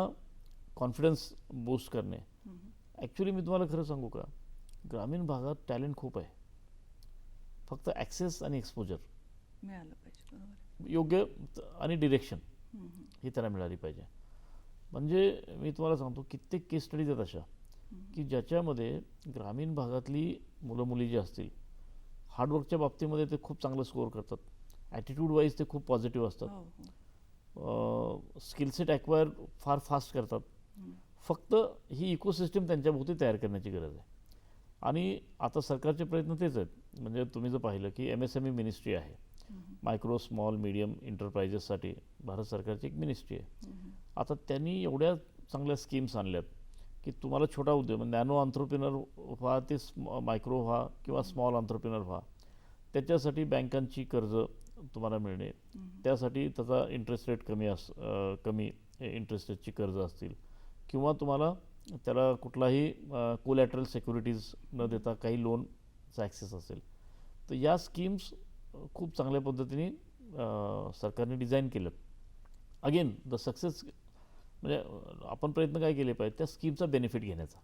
कॉन्फिडन्स बूस्ट करणे. ॲक्च्युली मी तुम्हाला खरं सांगू का, ग्रामीण भागात टॅलेंट खूप आहे, फक्त ॲक्सेस आणि एक्सपोजर मिळालं पाहिजे. योग्य आणि डिरेक्शन ही त्यांना मिळाली पाहिजे. म्हणजे मी तुम्हाला सांगतो कित्येक केस स्टडीज आहेत अशा की ज्याच्यामध्ये ग्रामीण भागातली मुलं मुली जी असतील हार्डवर्कच्या बाबतीमध्ये ते खूप चांगलं स्कोअर करतात, ॲटिट्यूड वाईज ते खूप पॉझिटिव्ह असतात, स्किलसेट ॲक्वायर फार फास्ट करतात. फक्त ही इकोसिस्टम त्यांच्याभोवती तयार करण्याची गरज आहे. आणि आता सरकारचे प्रयत्न तेच आहेत. म्हणजे तुम्ही जर पाहिलं की MSME मिनिस्ट्री आहे, मायक्रो स्मॉल मीडियम एंटरप्राइजेससाठी भारत सरकारची एक मिनिस्ट्री आहे. आता त्यांनी एवढ्या चांगल्या स्कीम्स आणल्यात की तुम्हाला छोटा उद्योग म्हणजे नॅनो एंटरप्रेन्योर व्हा, ते मायक्रो व्हा किंवा स्मॉल एंटरप्रेन्योर व्हा, त्याच्यासाठी बँकांची कर्ज तुम्हाला मिळणे, त्यासाठी त्याचा इंटरेस्ट रेट कमी इंटरेस्ट रेटची कर्ज असतील किंवा तुम्हाला त्याला कुठलाही कोलॅटरल सिक्युरिटीज न देता काही लोनचा ॲक्सेस असेल. तर या स्कीम्स खूप चांगल्या पद्धतीने सरकारने डिझाईन केलं. अगेन द सक्सेस म्हणजे आपण प्रयत्न काय केले पाहिजे त्या स्कीमचा बेनिफिट घेण्याचा.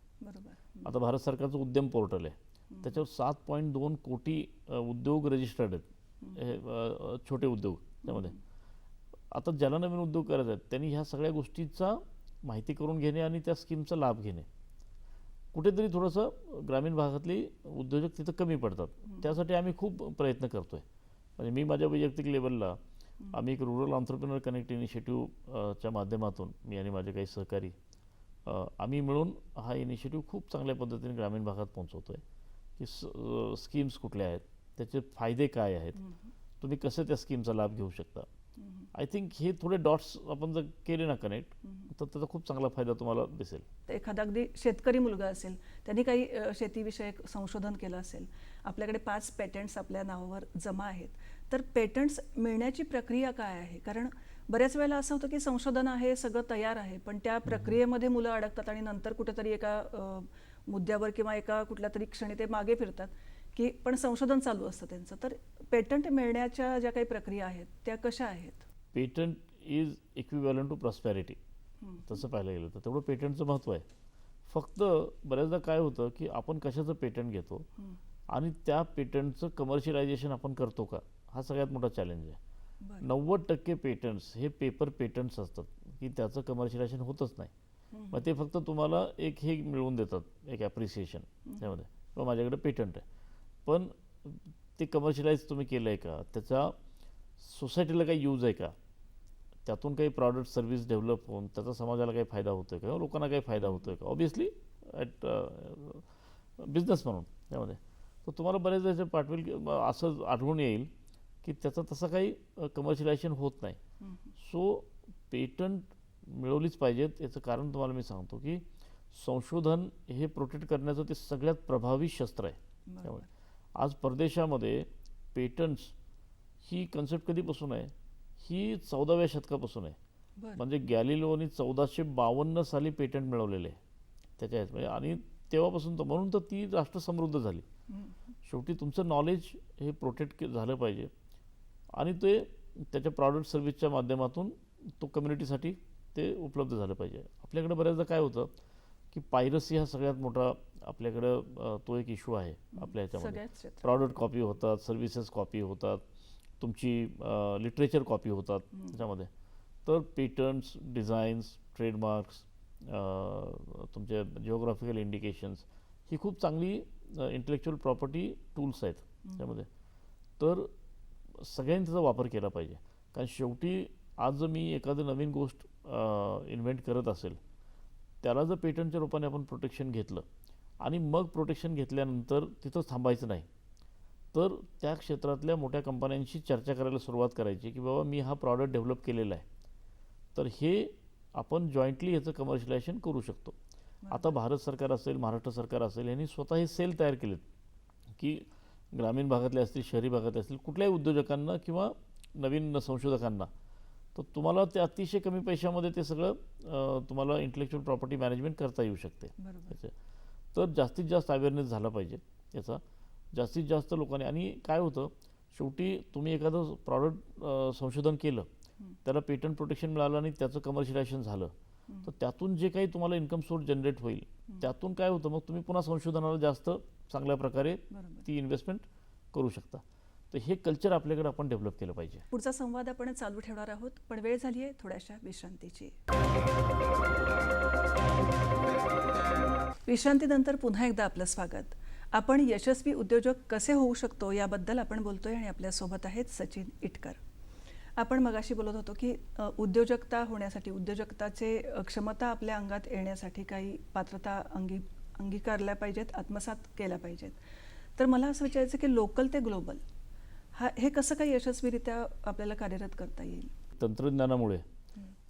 आता भारत सरकारचं उद्यम पोर्टल आहे, त्याच्यावर 7.2 कोटी उद्योग रजिस्टर्ड आहेत, छोटे उद्योग. त्यामध्ये आता ज्याला नवीन उद्योग करायचे आहेत त्यांनी ह्या सगळ्या गोष्टीचा माहिती करून घेणे आणि त्या स्कीमचा लाभ घेणे. कुठेतरी थोडंसं ग्रामीण भागातली उद्योजक तिथं कमी पडतात. त्यासाठी आम्ही खूप प्रयत्न करतो आहे. म्हणजे मी माझ्या वैयक्तिक लेवलला आम्ही एक रुरल एंटरप्रेन्योर कनेक्ट इनिशिएटिव्हच्या माध्यमातून मी आणि माझे काही सहकारी आम्ही मिळून हा इनिशिएटिव्ह खूप चांगल्या पद्धतीने ग्रामीण भागात पोहोचवतो आहे की स्कीम्स कुठल्या आहेत, त्याचे फायदे काय आहेत, तुम्ही कसे त्या स्कीमचा लाभ घेऊ शकता. आय थिंक हे थोडे डॉट्स आपण जर केले ना कनेक्ट तर त्याचा खूप चांगला फायदा तुम्हाला दिसेल. एखादा अगदी शेतकरी मुलगा असेल, त्यांनी काही शेतीविषयक संशोधन केलं असेल, आपल्याकडे 5 पेटंट्स आपल्या नावावर जमा आहेत, तर पेटंट्स मिळण्याची प्रक्रिया काय आहे? कारण बऱ्याच वेळेला असं होतं की संशोधन आहे, सगळं तयार आहे, पण त्या प्रक्रियेमध्ये मुलं अडकतात आणि नंतर कुठेतरी एका मुद्द्यावर किंवा एका कुठल्या तरी क्षणी ते मागे फिरतात की पण संशोधन चालू असतं त्यांचं. तर पेटंट मिळण्याच्या ज्या काही प्रक्रिया आहेत त्या कशा आहेत? Patent is equivalent to prosperity तसं पाहायला गेलं तर तेवढं पेटंटचं महत्त्व आहे. फक्त बऱ्याचदा काय होतं की आपण कशाचं पेटंट घेतो आणि त्या पेटंटचं कमर्शियलायझेशन आपण करतो का, हा सगळ्यात मोठा चॅलेंज आहे. 90% पेटंट्स हे पेपर पेटंट्स असतात की त्याचं कमर्शियलायझेशन होतच नाही. मग ते फक्त तुम्हाला एक हे मिळवून देतात, एक ॲप्रिसिएशन त्यामध्ये, किंवा माझ्याकडे पेटंट आहे, पण ते कमर्शियलाइज तुम्ही केलं आहे का, त्याचा सोसायटीला काही यूज आहे का, त्यातून काही प्रॉडक्ट सर्व्हिस डेव्हलप होऊन त्याचा समाजाला काही फायदा होतो आहे का, किंवा लोकांना काही फायदा होतो आहे का, ऑब्व्हियसली ॲट बिझनेस म्हणून त्यामध्ये. तर तुम्हाला बरेच पाठवेल असं आढळून येईल की त्याचं तसं काही कमर्शियलायझेशन होत नाही. सो पेटंट मिळवलीच पाहिजेत. याचं कारण तुम्हाला मी सांगतो की संशोधन हे प्रोटेक्ट करण्याचं ते सगळ्यात प्रभावी शस्त्र आहे. त्यामुळे आज परदेशामध्ये पेटंट्स ही कन्सेप्ट कधीपासून आहे, ही 14व्या शतकापासून आहे. म्हणजे गॅलिलिओनी 1452 साली पेटंट मिळवलेले आहे त्याच्या म्हणजे, आणि तेव्हापासून तर म्हणून तर ती राष्ट्र समृद्ध झाली. शेवटी तुमचं नॉलेज हे प्रोटेक्ट झालं पाहिजे आणि ते त्याच्या प्रॉडक्ट सर्व्हिसच्या माध्यमातून तो कम्युनिटीसाठी ते उपलब्ध झालं पाहिजे. आपल्याकडे बऱ्याचदा काय होतं की पायरसी हा सगळ्यात मोठा आपल्याकडं तो एक इश्यू आहे आपल्या ह्याच्यामध्ये. प्रॉडक्ट कॉपी होतात, सर्व्हिसेस कॉपी होतात, तुमची लिटरेचर कॉपी होतात त्याच्यामध्ये. तर पेटंट्स, डिझाईन्स, ट्रेडमार्क्स, तुमचे जिओग्राफिकल इंडिकेशन्स ही खूप चांगली इंटेलेक्च्युअल प्रॉपर्टी टूल्स आहेत त्यामध्ये. तर सगळ्यांनी त्याचा वापर केला पाहिजे. कारण शेवटी आज जर मी एखादं नवीन गोष्ट इन्व्हेंट करत असेल, त्याला जर पेटंटच्या रूपाने आपण प्रोटेक्शन घेतलं आणि मग प्रोटेक्शन घेतल्यानंतर तिथंच थांबायचं नाही, तर त्या क्षेत्रातल्या मोठ्या कंपन्यांशी चर्चा करायला सुरुवात करायची की बाबा मी हा प्रॉडक्ट डेव्हलप केलेला आहे, तर हे आपण जॉईंटली याचं कमर्शियलायझेशन करू शकतो. आता भारत सरकार असेल, महाराष्ट्र सरकार असेल, यांनी स्वतः हे सेल तयार केलेत की ग्रामीण भागातले असतील, शहरी भागातले असतील, कुठल्याही उद्योजकांना किंवा नवीन संशोधकांना, तर तुम्हाला ते अतिशय कमी पैशामध्ये ते सगळं तुम्हाला इंटेलेक्च्युअल प्रॉपर्टी मॅनेजमेंट करता येऊ शकते. तर जास्तीत जास्त अवेअरनेस झाला पाहिजे याचा, जास्तीत जास्त लोकांनी. आणि काय होतं, शेवटी तुम्ही एखादं प्रॉडक्ट संशोधन केलं, त्याला पेटंट प्रोटेक्शन मिळालं आणि त्याचं कमर्शियलायझेशन झालं, तर त्यातून जे काही तुम्हाला इन्कम सोर्स जनरेट होईल, त्यातून काय होतं, मग तुम्ही पुन्हा संशोधनाला जास्त चांगल्या प्रकारे ती इन्व्हेस्टमेंट करू शकता. तर हे कल्चर आपल्याकडे आपण डेव्हलप केलं पाहिजे. पुढचा संवाद आपण चालू ठेवणार आहोत, पण वेळ झाली आहे थोड्याशा विश्रांतीची. विश्रांतीनंतर पुन्हा एकदा आपलं स्वागत. आपण यशस्वी उद्योजक कसे होऊ शकतो याबद्दल आपण बोलतोय आणि आपल्यासोबत आहेत सचिन इटकर. आपण मगाशी बोलत होतो की उद्योजकता होण्यासाठी, उद्योजकताचे क्षमता आपल्या अंगात येण्यासाठी काही पात्रता अंगीकारल्या पाहिजेत, आत्मसात केल्या पाहिजेत. तर मला असं विचारायचं की लोकल ते ग्लोबल हे कसं काही यशस्वीरित्या आपल्याला कार्यरत करता येईल? तंत्रज्ञानामुळे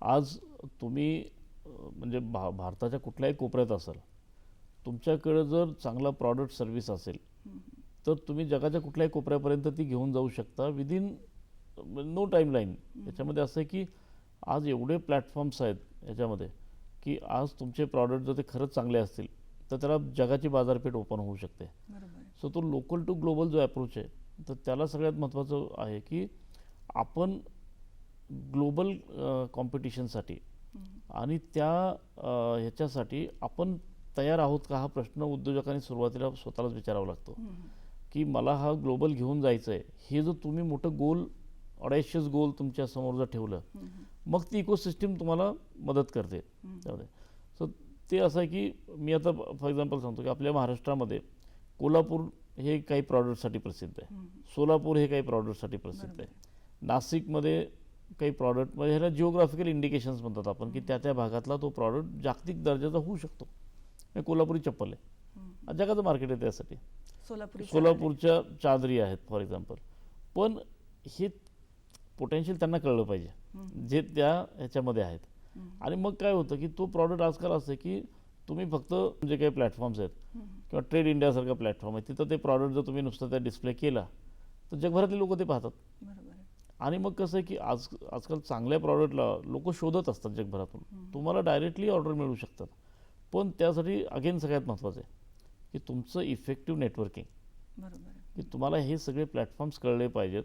आज तुम्ही म्हणजे भारताच्या कुठल्याही कोपऱ्यात असाल, तुमच्याकडे जर चांगला प्रॉडक्ट सर्व्हिस असेल, तर तुम्ही जगाच्या कुठल्याही कोपऱ्यापर्यंत ती घेऊन जाऊ शकता विदिन नो टाईमलाईन. याच्यामध्ये असं आहे की आज एवढे प्लॅटफॉर्म्स आहेत याच्यामध्ये की आज तुमचे प्रॉडक्ट जर ते खरंच चांगले असतील तर त्याला जगाची बाजारपेठ ओपन होऊ शकते. सो तो लोकल टू ग्लोबल जो अप्रोच आहे, तर त्याला सगळ्यात महत्त्वाचं आहे की आपण ग्लोबल कॉम्पिटिशनसाठी आणि त्या ह्याच्यासाठी आपण तयार आहोत का, हा प्रश्न उद्योजकांनी सुरुवातीला स्वतःलाच विचारावा लागतो की मला हा ग्लोबल घेऊन जायचं आहे. हे जर तुम्ही मोठं गोल, ऑडेशियस गोल तुमच्या समोर जर ठेवलं, मग ती इकोसिस्टीम तुम्हाला मदत करते त्यामध्ये. सो ते असं आहे की मी आता फॉर एक्झाम्पल सांगतो की आपल्या महाराष्ट्रामध्ये कोल्हापूर हे काही प्रॉडक्टसाठी प्रसिद्ध आहे, सोलापूर हे काही प्रॉडक्टसाठी प्रसिद्ध आहे, नाशिकमध्ये काही प्रॉडक्ट, म्हणजे ह्याला जिओग्राफिकल इंडिकेशन्स म्हणतात आपण, की त्या भागातला तो प्रॉडक्ट जागतिक दर्जाचा होऊ शकतो. कोल्हापुरी चप्पल आहे, जगाचं मार्केट आहे त्यासाठी. सोलापूरच्या चादरी आहेत फॉर एक्झाम्पल. पण हे पोटेन्शियल त्यांना कळलं पाहिजे जे त्या ह्याच्यामध्ये आहेत. आणि मग काय होतं की तो प्रॉडक्ट आजकाल असं आहे की तुम्ही फक्त जे काही प्लॅटफॉर्म्स आहेत किंवा ट्रेड इंडियासारखा प्लॅटफॉर्म आहे, तिथं ते प्रॉडक्ट जर तुम्ही नुसतं त्या डिस्प्ले केला तर जगभरातले लोक ते पाहतात. आणि मग कसं आहे की आजकाल चांगल्या प्रॉडक्टला लोक शोधत असतात जगभरातून. तुम्हाला डायरेक्टली ऑर्डर मिळू शकतात, पण त्यासाठी अगेन सगळ्यात महत्त्वाचं आहे की तुमचं इफेक्टिव्ह नेटवर्किंग. की तुम्हाला हे सगळे प्लॅटफॉर्म्स कळले पाहिजेत.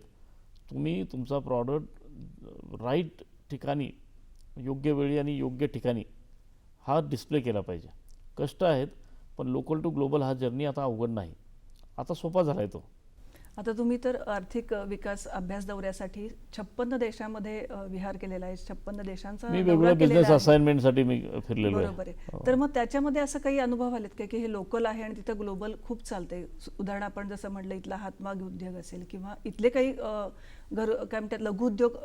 तुम्ही तुमचा प्रॉडक्ट राईट ठिकाणी, योग्य वेळी आणि योग्य ठिकाणी हा डिस्प्ले केला पाहिजे. कष्ट आहेत, पण लोकल टू ग्लोबल हा जर्नी आता अवघड नाही, आता सोपा झाला आहे तो. आता तुम्ही तर आर्थिक विकास अभ्यास दौऱ्यासाठी 56 देशामध्ये विहार केलेला आहे, 56 देशांचा मी वेगवेगळ्या बिझनेस असाइनमेंटसाठी मी फिरलेलो आहे. बरोबर आहे. तर मग त्याच्यामध्ये असं काही अनुभव आलेत का की हे लोकल आहे आणि तिथं ग्लोबल खूप चालते? उदाहरण आपण जसं म्हटलं, इथला हातमाग उद्योग असेल किंवा इथले काही काय म्हणतात लघु उद्योग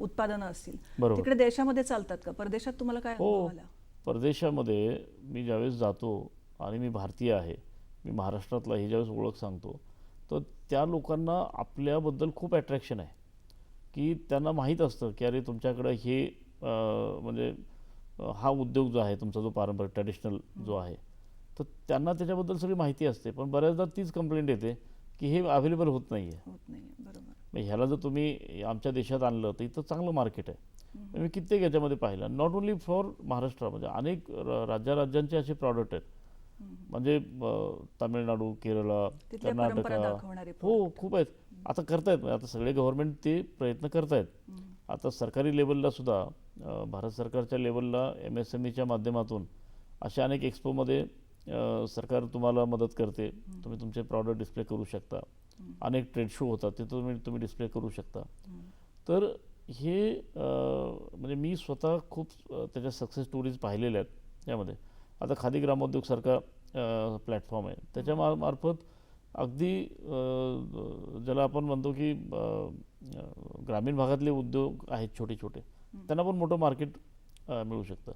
उत्पादनं असतील, तिकडे देशामध्ये चालतात का? परदेशात तुम्हाला काय अनुभव आला? परदेशामध्ये मी ज्यावेळेस जातो आणि मी भारतीय आहे, मी महाराष्ट्रातला ही ज्यावेळेस ओळख सांगतो, तर त्या लोकांना आपल्याबद्दल खूप अट्रॅक्शन आहे. की त्यांना माहीत असतं की अरे तुमच्याकडं हे म्हणजे हा उद्योग जो आहे तुमचा जो पारंपरिक ट्रॅडिशनल जो आहे, तर त्यांना त्याच्याबद्दल सगळी माहिती असते. पण बऱ्याचदा तीच कंप्लेंट येते की हे अवेलेबल होत नाही आहे. होत नाही, बरोबर. मग ह्याला जर तुम्ही आमच्या देशात आणलं तर इथं चांगलं मार्केट आहे. मी कित्येक याच्यामध्ये पाहिलं, नॉट ओन्ली फॉर महाराष्ट्र, म्हणजे अनेक राज्यांचे असे प्रॉडक्ट आहेत. म्हणजे तामिळनाडू, केरळ, तिथल्या परंपरा कर्नाटका, दाखवणारे हो product. खूप आहेत. आता करतायत, म्हणजे आता सगळे गव्हर्नमेंट ते प्रयत्न करतायत. आता सरकारी लेवलला सुद्धा भारत सरकारच्या लेवलला MSMEच्या माध्यमातून अशा अनेक एक्सपोमध्ये सरकार तुम्हाला मदत करते. तुम्ही तुमचे प्रॉडक्ट डिस्प्ले करू शकता. अनेक ट्रेड शो होतात, तिथं तुम्ही डिस्प्ले करू शकता. तर हे म्हणजे मी स्वतः खूप त्याच्या सक्सेस स्टोरीज पाहिलेल्या आहेत यामध्ये. आता खादी ग्रामोद्योगसारखा प्लॅटफॉर्म आहे, त्याच्या मार्फत अगदी ज्याला आपण म्हणतो की ग्रामीण भागातले उद्योग आहेत छोटे छोटे, त्यांना पण मोठं मार्केट मिळू शकतं.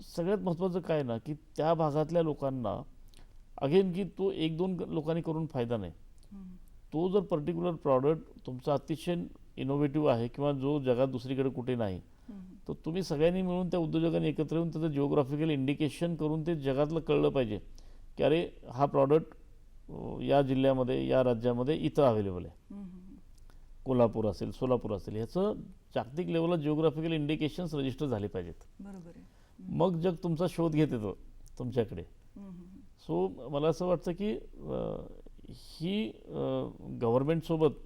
सगळ्यात महत्त्वाचं काय ना, की त्या भागातल्या लोकांना अगेन की तो एक दोन लोकांनी करून फायदा नाही. तो जर पर्टिक्युलर प्रॉडक्ट तुमचा अतिशय इनोव्हेटिव्ह आहे किंवा जो जगात दुसरीकडे कुठे नाही, तर तुम्ही सगळ्यांनी मिळून त्या उद्योजकांनी एकत्र येऊन त्याचं जिओग्राफिकल इंडिकेशन करून ते जगातलं कळलं पाहिजे की अरे हा प्रॉडक्ट या जिल्ह्यामध्ये, या राज्यामध्ये इथं अवेलेबल आहे. कोल्हापूर असेल, सोलापूर असेल, ह्याचं जागतिक लेवलला जिओग्राफिकल इंडिकेशन्स रजिस्टर झाले पाहिजेत. बरोबर आहे. मग जग तुमचा शोध घेत येतो तुमच्याकडे. सो मला असं वाटतं की ही गव्हर्नमेंटसोबत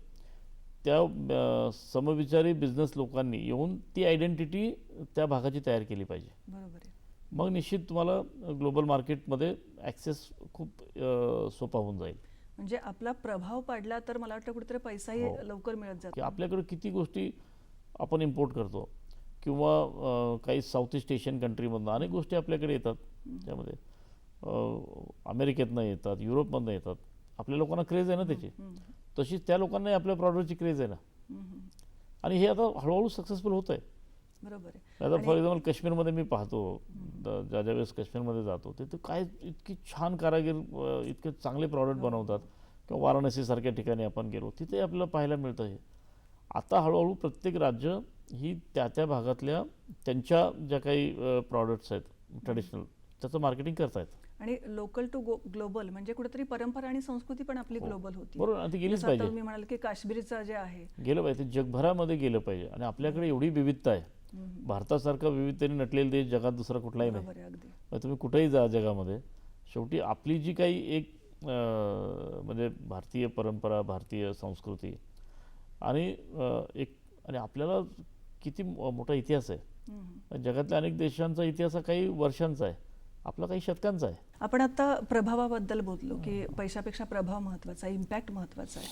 त्या समविचारी बिझनेस लोकांनी येऊन ती आयडेंटिटी त्या भागाची तयार केली पाहिजे. बरोबर आहे. मग निश्चित तुम्हाला ग्लोबल मार्केटमध्ये ॲक्सेस खूप सोपा होऊन जाईल. म्हणजे आपला प्रभाव पाडला तर मला वाटतं कुठेतरी पैसाही लवकर मिळत की जातो. आपल्याकडे किती गोष्टी आपण इम्पोर्ट करतो किंवा काही साऊथ ईस्ट एशियन कंट्रीमधनं अनेक गोष्टी आपल्याकडे येतात. त्यामध्ये अमेरिकेतनं येतात, युरोपमधनं येतात. आपल्या लोकांना क्रेज आहे ना त्याची, तशीच त्या लोकांनाही आपल्या प्रॉडक्टची क्रेज आहे ना. आणि हे आता हळूहळू सक्सेसफुल होत आहे. बरोबर आहे. आता फॉर एक्झाम्पल काश्मीरमध्ये मी पाहतो, ज्या वेळेस काश्मीरमध्ये जातो तिथे काय इतकी छान कारागीर इतके चांगले प्रॉडक्ट बनवतात. किंवा वाराणसीसारख्या ठिकाणी आपण गेलो तिथे आपल्याला पाहायला मिळतं. हे आता हळूहळू प्रत्येक राज्य ही त्या भागातल्या त्यांच्या ज्या काही प्रॉडक्ट्स आहेत ट्रेडिशनल, त्याचं मार्केटिंग करतायत. आणि लोकल टू ग्लोबल म्हणजे कुठेतरी परंपरा आणि संस्कृती पण आपली ग्लोबल होती. बरोबर, आणि ती गेलीच जसं आता पाहिजे. मी म्हणाल की काश्मीरचं जे आहे गेलं पाहिजे, ते जगभरामध्ये गेलं पाहिजे. आणि आपल्याकडे एवढी विविधता आहे, भारतासारखा विविधतेने नटलेला देश जगात दुसरा कुठलाही नाही. बरोबर आहे अगदी. मग तुम्ही कुठेही जा जगामध्ये, शेवटी आपली जी काही एक म्हणजे भारतीय परंपरा, भारतीय संस्कृती आणि आणि आपल्याला किती मोठा इतिहास आहे. जगातल्या अनेक देशांचा इतिहास हा काही वर्षांचा आहे, आपला काही शतकांचा आहे. आपण आता प्रभावाबद्दल बोललो की पैशापेक्षा प्रभाव महत्त्वाचा आहे, इम्पॅक्ट महत्त्वाचा आहे.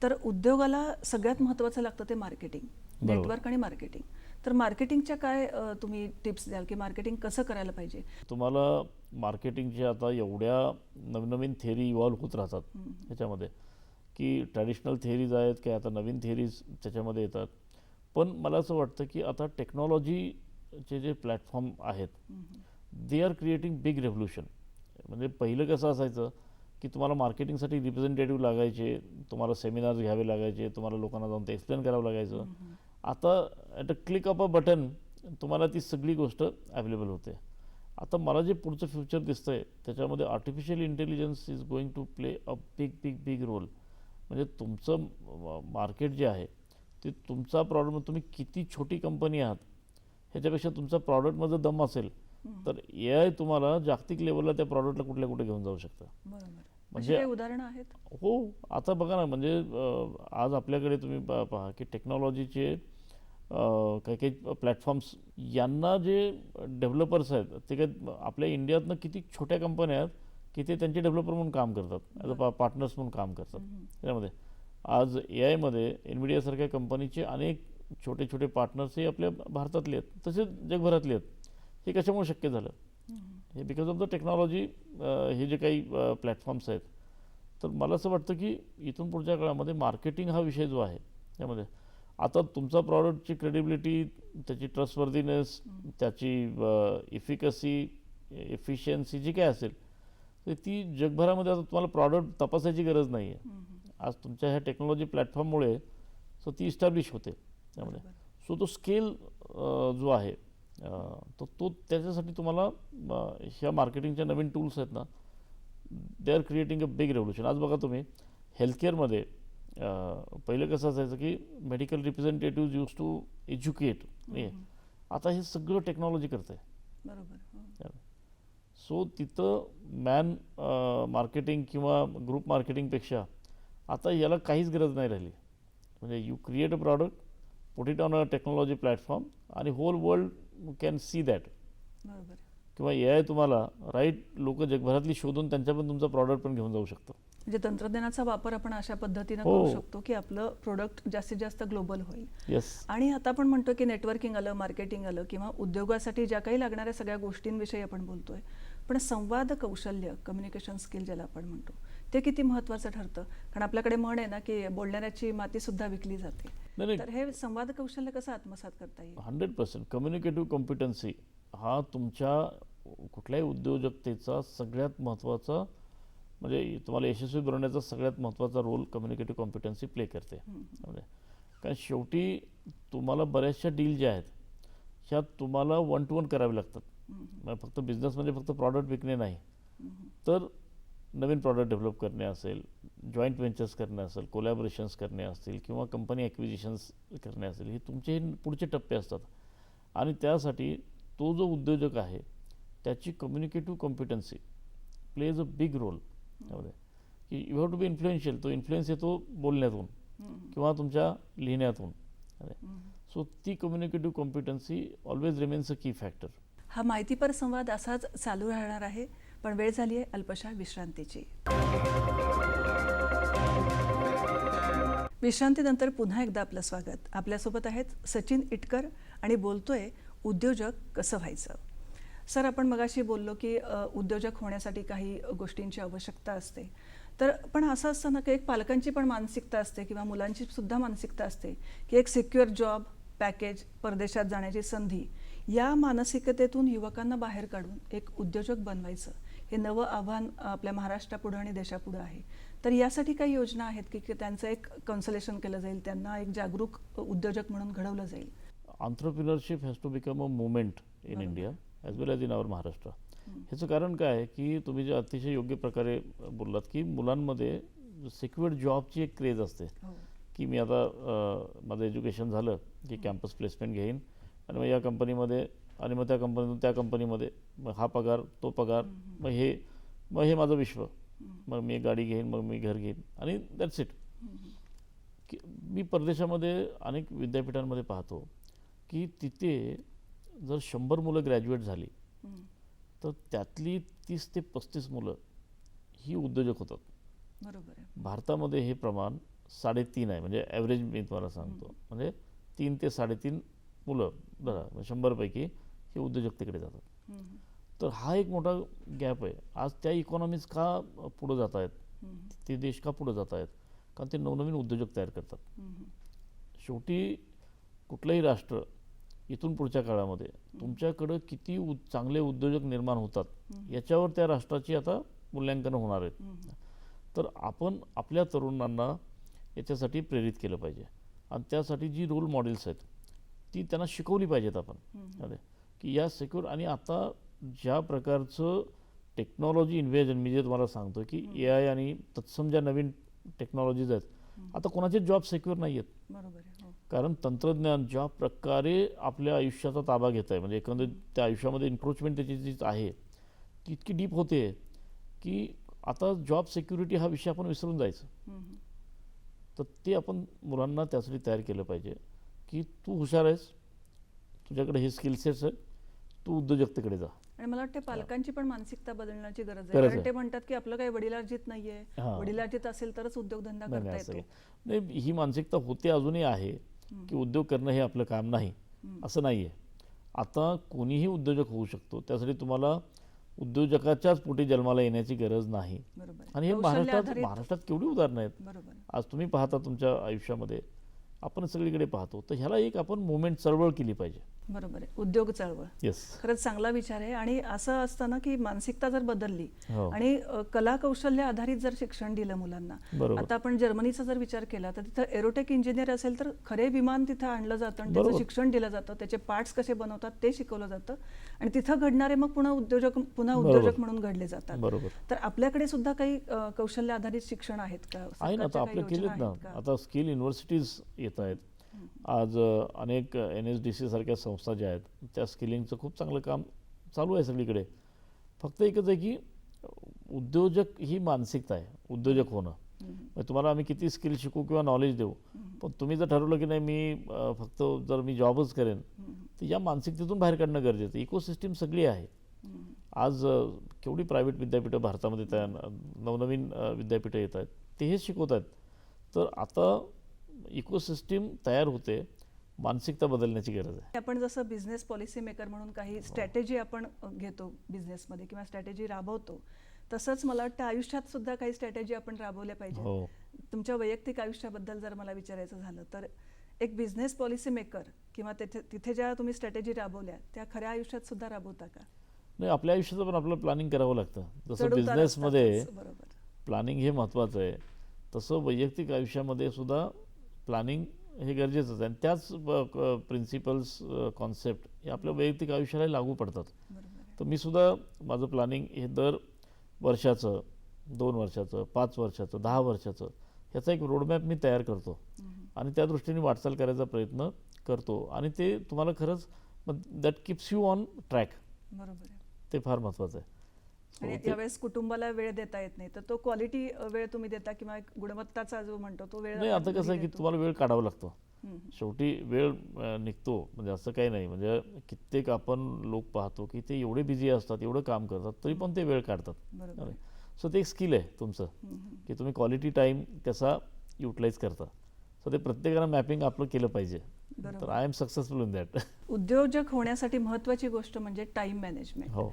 तर उद्योगाला सगळ्यात महत्त्वाचं लागतं ते मार्केटिंग, नेटवर्क आणि मार्केटिंग. तर मार्केटिंगच्या काय तुम्ही टिप्स द्याल की मार्केटिंग कसं करायला पाहिजे? तुम्हाला मार्केटिंगचे आता एवढ्या नवीन नवीन थेअरी इव्हॉल्व्ह होत राहतात ह्याच्यामध्ये, की ट्रॅडिशनल थेअरीज आहेत की आता नवीन थेअरीज त्याच्यामध्ये येतात. पण मला असं वाटतं की आता टेक्नॉलॉजीचे जे प्लॅटफॉर्म आहेत, दे आर क्रिएटिंग बिग रेव्होल्युशन. म्हणजे पहिलं कसं असायचं की तुम्हाला मार्केटिंगसाठी रिप्रेझेंटेटिव्ह लागायचे, तुम्हाला सेमिनार्स घ्यावे लागायचे, तुम्हाला लोकांना जाऊन ते एक्सप्लेन करावं लागायचं. आता at a click of a button तुम्हाला ती सगळी गोष्ट अवेलेबल होते. आता मला जे पुढचं फ्युचर दिसतं आहे त्याच्यामध्ये artificial intelligence is going to play a big big big role. म्हणजे तुमचं मार्केट जे आहे ते तुमचा प्रॉडक्ट, तुम्ही किती छोटी कंपनी आहात ह्याच्यापेक्षा तुमचा प्रॉडक्टमध्ये दम असेल तर AI तुम्हाला जागतिक लेवलला त्या प्रॉडक्टला कुठल्या कुठे घेऊन जाऊ शकतं. बरोबर. म्हणजे काही उदाहरणं आहेत? हो, आता बघा ना, म्हणजे आज आपल्याकडे तुम्ही पहा की टेक्नॉलॉजीचे काही काही प्लॅटफॉर्म्स, यांना जे डेव्हलपर्स आहेत ते काही आपल्या इंडियातनं किती छोट्या कंपन्या आहेत की ते त्यांचे डेव्हलपर म्हणून काम करतात, ॲज अ पार्टनर्स म्हणून काम करतात. त्यामध्ये आज AI मध्ये NVIDIA कंपनीचे अनेक छोटे छोटे पार्टनर्स हे आपल्या भारतातले आहेत, तसेच जगभरातले आहेत. हे कशामुळे शक्य झालं? हे बिकॉज ऑफ द टेक्नॉलॉजी. हे जे काही प्लॅटफॉर्म्स आहेत, तर मला असं वाटतं की इथून पुढच्या काळामध्ये मार्केटिंग हा विषय जो आहे त्यामध्ये आता तुमचा प्रॉडक्टची क्रेडिबिलिटी, त्याची ट्रस्टवर्दीनेस, त्याची इफिकसी, एफिशियन्सी जी काय असेल तर ती जगभरामध्ये आता तुम्हाला प्रॉडक्ट तपासायची गरज नाही आहे. आज तुमच्या ह्या टेक्नॉलॉजी प्लॅटफॉर्ममुळे सो ती इस्टॅब्लिश होते त्यामध्ये. सो तो स्केल जो आहे तो त्याच्यासाठी तुम्हाला ह्या मार्केटिंगच्या नवीन टूल्स आहेत ना, they are creating a big revolution. आज बघा तुम्ही हेल्थकेअरमध्ये पहिलं कसं असायचं की medical representative use to educate, आता हे सगळं टेक्नॉलॉजी करते. बरोबर. सो तिथं मॅन मार्केटिंग किंवा ग्रुप मार्केटिंगपेक्षा आता याला काहीच गरज नाही राहिली. म्हणजे you create a product, put it on a technology platform आणि whole world can see that. बरोबर. किंवा AI तुम्हाला राईट लोक जगभरातली शोधून त्यांच्यापर्यंत तुमचा प्रॉडक्ट पण घेऊन जाऊ शकतो. म्हणजे तंत्रज्ञानाचा वापर आपण अशा पद्धतीनं हो. करू शकतो की आपलं प्रोडक्ट जास्तीत जास्त ग्लोबल होईल. येस. आणि आता आपण म्हणतो की नेटवर्किंग आलं, मार्केटिंग आलं किंवा उद्योगासाठी ज्या काही लागणाऱ्या सगळ्या गोष्टींविषयी आपण बोलतोय, पण संवाद कौशल्य, कम्युनिकेशन स्किल ज्याला आपण म्हणतो, ते किती महत्त्वाचं ठरतं. कारण आपल्याकडे म्हण आहे ना की बोलणाऱ्याची माती सुद्धा विकली जाते. नाही, तर हे संवाद कौशल्य कसं आत्मसात करता येईल? 100% कम्युनिकेटिव्ह कॉम्पिटन्सी हा तुमच्या कुठल्याही उद्योजकतेचा सगळ्यात महत्त्वाचा, म्हणजे तुम्हाला यशस्वी बनवण्याचा सगळ्यात महत्त्वाचा रोल कम्युनिकेटिव्ह कॉम्पिटन्सी प्ले करते. म्हणजे कारण शेवटी तुम्हाला बऱ्याचशा डील ज्या आहेत ह्या तुम्हाला 1 to 1 करावे लागतात. फक्त बिझनेस म्हणजे फक्त प्रॉडक्ट विकणे नाही, तर नवीन प्रॉडक्ट डेव्हलप करणे असेल, जॉईंट व्हेंचर्स करणे असेल, कोलॅबोरेशन्स करणे असतील किंवा कंपनी ॲक्विजिशन्स करणे असेल, हे तुमचे पुढचे टप्पे असतात. आणि त्यासाठी तो जो उद्योजक आहे त्याची communicative competency plays a big role. त्यामध्ये की you have to be influential. तो इन्फ्लुएन्स येतो बोलण्यातून किंवा तुमच्या लिहिण्यातून. सो ती communicative competency always remains a key factor. हा माहितीपर संवाद असाच चालू राहणार आहे, पण वेळ झाली आहे अल्पशा विश्रांतीची. विश्रांतीनंतर पुन्हा एकदा आपलं स्वागत. आपल्यासोबत आहेत सचिन इटकर आणि बोलतोय उद्योजक कसं व्हायचं. सर, आपण मगाशी बोललो की उद्योजक होण्यासाठी काही गोष्टींची आवश्यकता असते, तर पण असं असतं ना की एक पालकांची पण मानसिकता असते किंवा मुलांची सुद्धा मानसिकता असते की एक सिक्युअर जॉब, पॅकेज, परदेशात जाण्याची संधी, या मानसिकतेतून युवकांना बाहेर काढून एक उद्योजक बनवायचं, हे नवं आव्हान आपल्या महाराष्ट्रापुढं आणि देशापुढं आहे. तर यासाठी काही योजना आहेत की त्यांचं एक कन्सलेशन केलं जाईल, त्यांना एक जागरूक उद्योजक म्हणून घडवलं जाईल? Entrepreneurship has to become a movement in India as well as in our Maharashtra. ह्याचं कारण काय आहे की तुम्ही जे अतिशय योग्य प्रकारे बोललात की मुलांमध्ये सिक्युअर्ड जॉबची एक क्रेज असते की मी आता माझं एज्युकेशन झालं की कॅम्पस प्लेसमेंट घेईन आणि मग या कंपनीमध्ये आणि मग त्या कंपनीतून त्या कंपनीमध्ये, मग हा पगार, तो पगार, मग हे माझं विश्व, मग मी गाडी घेईन, मग मी घर घेईन आणि दॅट्स इट. की मी परदेशामध्ये अनेक विद्यापीठांमध्ये पाहतो की तिथे जर 100 मुलं ग्रॅज्युएट झाली तर त्यातली 30 ते 35 मुलं ही उद्योजक होतात. बरोबर आहे. भारतामध्ये हे प्रमाण 3.5 आहे. म्हणजे ॲव्हरेज मी तुम्हाला सांगतो, म्हणजे 3 ते 3.5 मुलं बघा 100 पैकी हे उद्योजकतेकडे जातात. तर हा एक मोठा गॅप आहे. आज त्या इकॉनॉमीज का पुढं जात आहेत, ते देश का पुढं जात आहेत, कारण ते नवनवीन उद्योजक तयार करतात. शेवटी कुठलंही राष्ट्र इथून पुढच्या काळामध्ये तुमच्याकडं किती चांगले उद्योजक निर्माण होतात याच्यावर त्या राष्ट्राची आता मूल्यांकन होणार आहेत. तर आपण आपल्या तरुणांना याच्यासाठी प्रेरित केलं पाहिजे आणि त्यासाठी जी रोल मॉडेल्स आहेत ती त्यांना शिकवली पाहिजेत आपण. की या सिक्युअर आणि आता ज्या प्रकारचं टेक्नॉलॉजी इन्व्हेजन मी जे तुम्हाला सांगतो की AI आणि तत्सम ज्या नवीन टेक्नॉलॉजीज आहेत, आता कोणाचे जॉब सिक्युअर नाही आहेत. बरोबर आहे. कारण तंत्रज्ञान ज्या प्रकारे आपल्या आयुष्याचा ताबा घेत आहे, म्हणजे एकंदरीत त्या आयुष्यामध्ये इन्क्रोचमेंट त्याची जी आहे ती इतकी डीप होते की आता जॉब सिक्युरिटी हा विषय आपण विसरून जायचं. तर ते आपण मुलांना त्यासाठी तयार केलं पाहिजे की तू हुशार आहेस, तुझ्याकडे हे स्किलसेट्स आहेत, तू उद्योजकतेकडे जा. आणि मला वाटतं पालकांची पण मानसिकता बदलण्याची गरज आहे. गरज कारण आहे. ते म्हणतात की आपलं काही वडिलार्जित नाहीये, हां. वडिलार्जित असेल तरच उद्योगधंदा नाही, करता नाही, असं येतो. काही नाही. ही मानसिकता होते, अजूनही आहे की उद्योग करणं हे आपलं काम नाही, असं नाही आहे. आता कोणीही उद्योजक होऊ शकतो, त्यासाठी तुम्हाला उद्योजकाच्याच पोटी जन्माला येण्याची गरज नाही. बरोबर आहे. आणि हे कौशल्य आधारित- महाराष्ट्रात केवढी उदाहरणं आहेत. बरोबर आहे. आज तुम्ही पाहता तुमच्या आयुष्यामध्ये, आपण सगळीकडे पाहतो. तर ह्याला एक आपण मुवमेंट, चळवळ केली पाहिजे. बरोबर आहे. उद्योग चळवळ येस. खरंच चांगला विचार आहे. आणि असं असतं ना की मानसिकता जर बदलली हो. आणि कला कौशल्य आधारित जर शिक्षण दिलं मुलांना, बरोबर. आता आपण जर्मनीचा जर विचार केला तर तिथं एरोटेक इंजिनियर असेल तर खरे विमान तिथं आणलं जातं आणि त्याचं बरोबर. शिक्षण दिलं जातं, त्याचे पार्ट्स कसे बनवतात ते शिकवलं जातं आणि तिथं घडणारे मग पुन्हा उद्योजक बरोबर. म्हणून घडले जातात. बरोबर. तर आपल्याकडे सुद्धा काही कौशल्य आधारित शिक्षण आहेत का? आहे ना, आता सरकारच्या आपल्या काही केलेत योजना ना. आहेत का? आता स्किल युनिव्हर्सिटीज येत आहेत. आज अनेक NSDC सारख्या संस्था ज्या आहेत त्या स्किलिंगचं खूप चांगलं काम चालू आहे सगळीकडे. फक्त एकच आहे की उद्योजक ही मानसिकता आहे, उद्योजक होणं. म्हणजे तुम्हाला आम्ही किती स्किल शिकू किंवा नॉलेज देऊ, पण तुम्ही जर ठरवलं की नाही मी फक्त जर मी जॉबच करेन, तर या मानसिकतेतून बाहेर काढणं गरजेचं आहे. इकोसिस्टीम सगळी आहे. आज केवढी प्रायव्हेट विद्यापीठं भारतामध्ये तयार, नवनवीन विद्यापीठं येत आहेत, ते हेच शिकवत आहेत. तर आता इकोसिस्टीम तयार होते, मानसिकता बदलण्याची गरज आहे. आपण जसं बिझनेस पॉलिसी मेकर म्हणून काही स्ट्रॅटेजी आपण घेतो बिझनेसमध्ये किंवा स्ट्रॅटेजी राबवतो, तसंच मला वाटतं आयुष्यात सुद्धा काही स्ट्रॅटेजी आपण राबवल्या पाहिजे. हो. तुमच्या वैयक्तिक आयुष्याबद्दल जर मला विचारायचं झालं तर एक बिझनेस पॉलिसी मेकर किंवा तिथे ज्या तुम्ही स्ट्रॅटेजी राबवल्या त्या खऱ्या आयुष्यात सुद्धा राबवता का? नाही, आपल्या आयुष्याचं पण आपलं प्लॅनिंग करावं लागतं. जसं चढ-उतार बिझनेसमध्ये असतातच, बरोबर. प्लॅनिंग हे महत्त्वाचं आहे, तसं वैयक्तिक आयुष्यामध्ये सुद्धा प्लॅनिंग हे गरजेचंच आहे. आणि त्याच प्रिन्सिपल्स, कॉन्सेप्ट हे आपल्या वैयक्तिक आयुष्याला लागू पडतात. बरोबर आहे. तर मी सुद्धा माझं प्लॅनिंग हे दर वर्षाचं, 2 वर्षाचं, 5 वर्षाचं, 10 वर्षाचं ह्याचा एक रोडमॅप मी तयार करतो आणि त्या दृष्टीने वाटचाल करायचा प्रयत्न करतो. आणि ते तुम्हाला खरंच that keeps you on track. बरोबर आहे. ते फार महत्त्वाचं आहे. आणि यावेळेस कुटुंबाला वेळ देता येत नाही तर तो क्वालिटी वेळ तुम्ही देता किंवा एक गुणवत्ताचा जो म्हणतो तो वेळ नाही, आता कसं आहे की देतो. तुम्हाला वेळ काढावा लागतो. हम्म. शेवटी वेळ निघतो, म्हणजे असं काही नाही. म्हणजे कित्येक आपण लोक पाहतो की ते एवढे बिझी असतात, एवढं काम करतात, तरी पण ते वेळ काढतात. बरोबर आहे. सो ते एक स्किल आहे तुमचं की तुम्ही क्वालिटी टाईम कसा युटिलाइज करता. सो ते प्रत्येकानं मॅपिंग आपलं केलं पाहिजे. बरोबर. तर I am successful in that. उद्योजक होण्यासाठी महत्त्वाची गोष्ट म्हणजे टाइम मॅनेजमेंट. हो.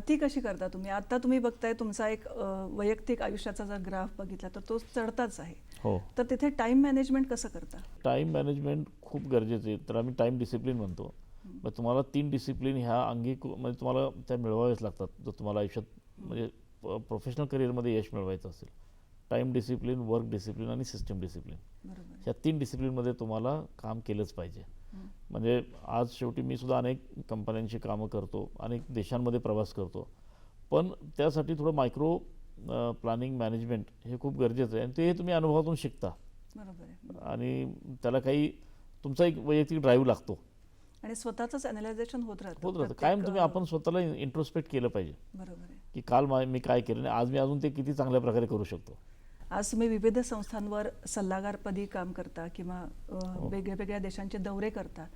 ती कशी करता तुम्ही? आता तुम्ही बघताय तुमचा एक वैयक्तिक आयुष्याचा जर ग्राफ बघितला तर तो चढताच आहे. हो. तर तिथे टाइम मॅनेजमेंट कसं करता? टाईम मॅनेजमेंट खूप गरजेचं आहे. तर आम्ही टाईम डिसिप्लिन म्हणतो. मग तुम्हाला 3 डिसिप्लिन ह्या म्हणजे तुम्हाला त्या मिळवाव्याच लागतात जर तुम्हाला आयुष्यात म्हणजे प्रोफेशनल करिअरमध्ये यश मिळवायचं असेल. टाईम डिसिप्लिन, वर्क डिसिप्लिन आणि सिस्टम डिसिप्लिन, बरोबर. ह्या 3 डिसिप्लिनमध्ये तुम्हाला काम केलंच पाहिजे. म्हणजे आज शेवटी मी सुद्धा अनेक कंपन्यांची कामं करतो, अनेक देशांमध्ये प्रवास करतो, पण त्यासाठी थोडं मायक्रो प्लॅनिंग मॅनेजमेंट हे खूप गरजेचं आहे. आणि ते तुम्ही अनुभवातून शिकता बरोबर आहे. आणि त्याला काही तुमचा एक वैयक्तिक ड्राईव्ह लागतो. आणि स्वतःच अनालायझेशन होत राहतं. होत राहतं कायम. तुम्ही आपण स्वतःला इंट्रोस्पेक्ट केलं पाहिजे बरोबर आहे. की काल मी काय केलं आणि आज मी अजून ते किती चांगल्या प्रकारे करू शकतो. आज तुम्ही विविध संस्थांवर सल्लागारपदी काम करता किंवा वेगवेगळ्या देशांचे दौरे करता.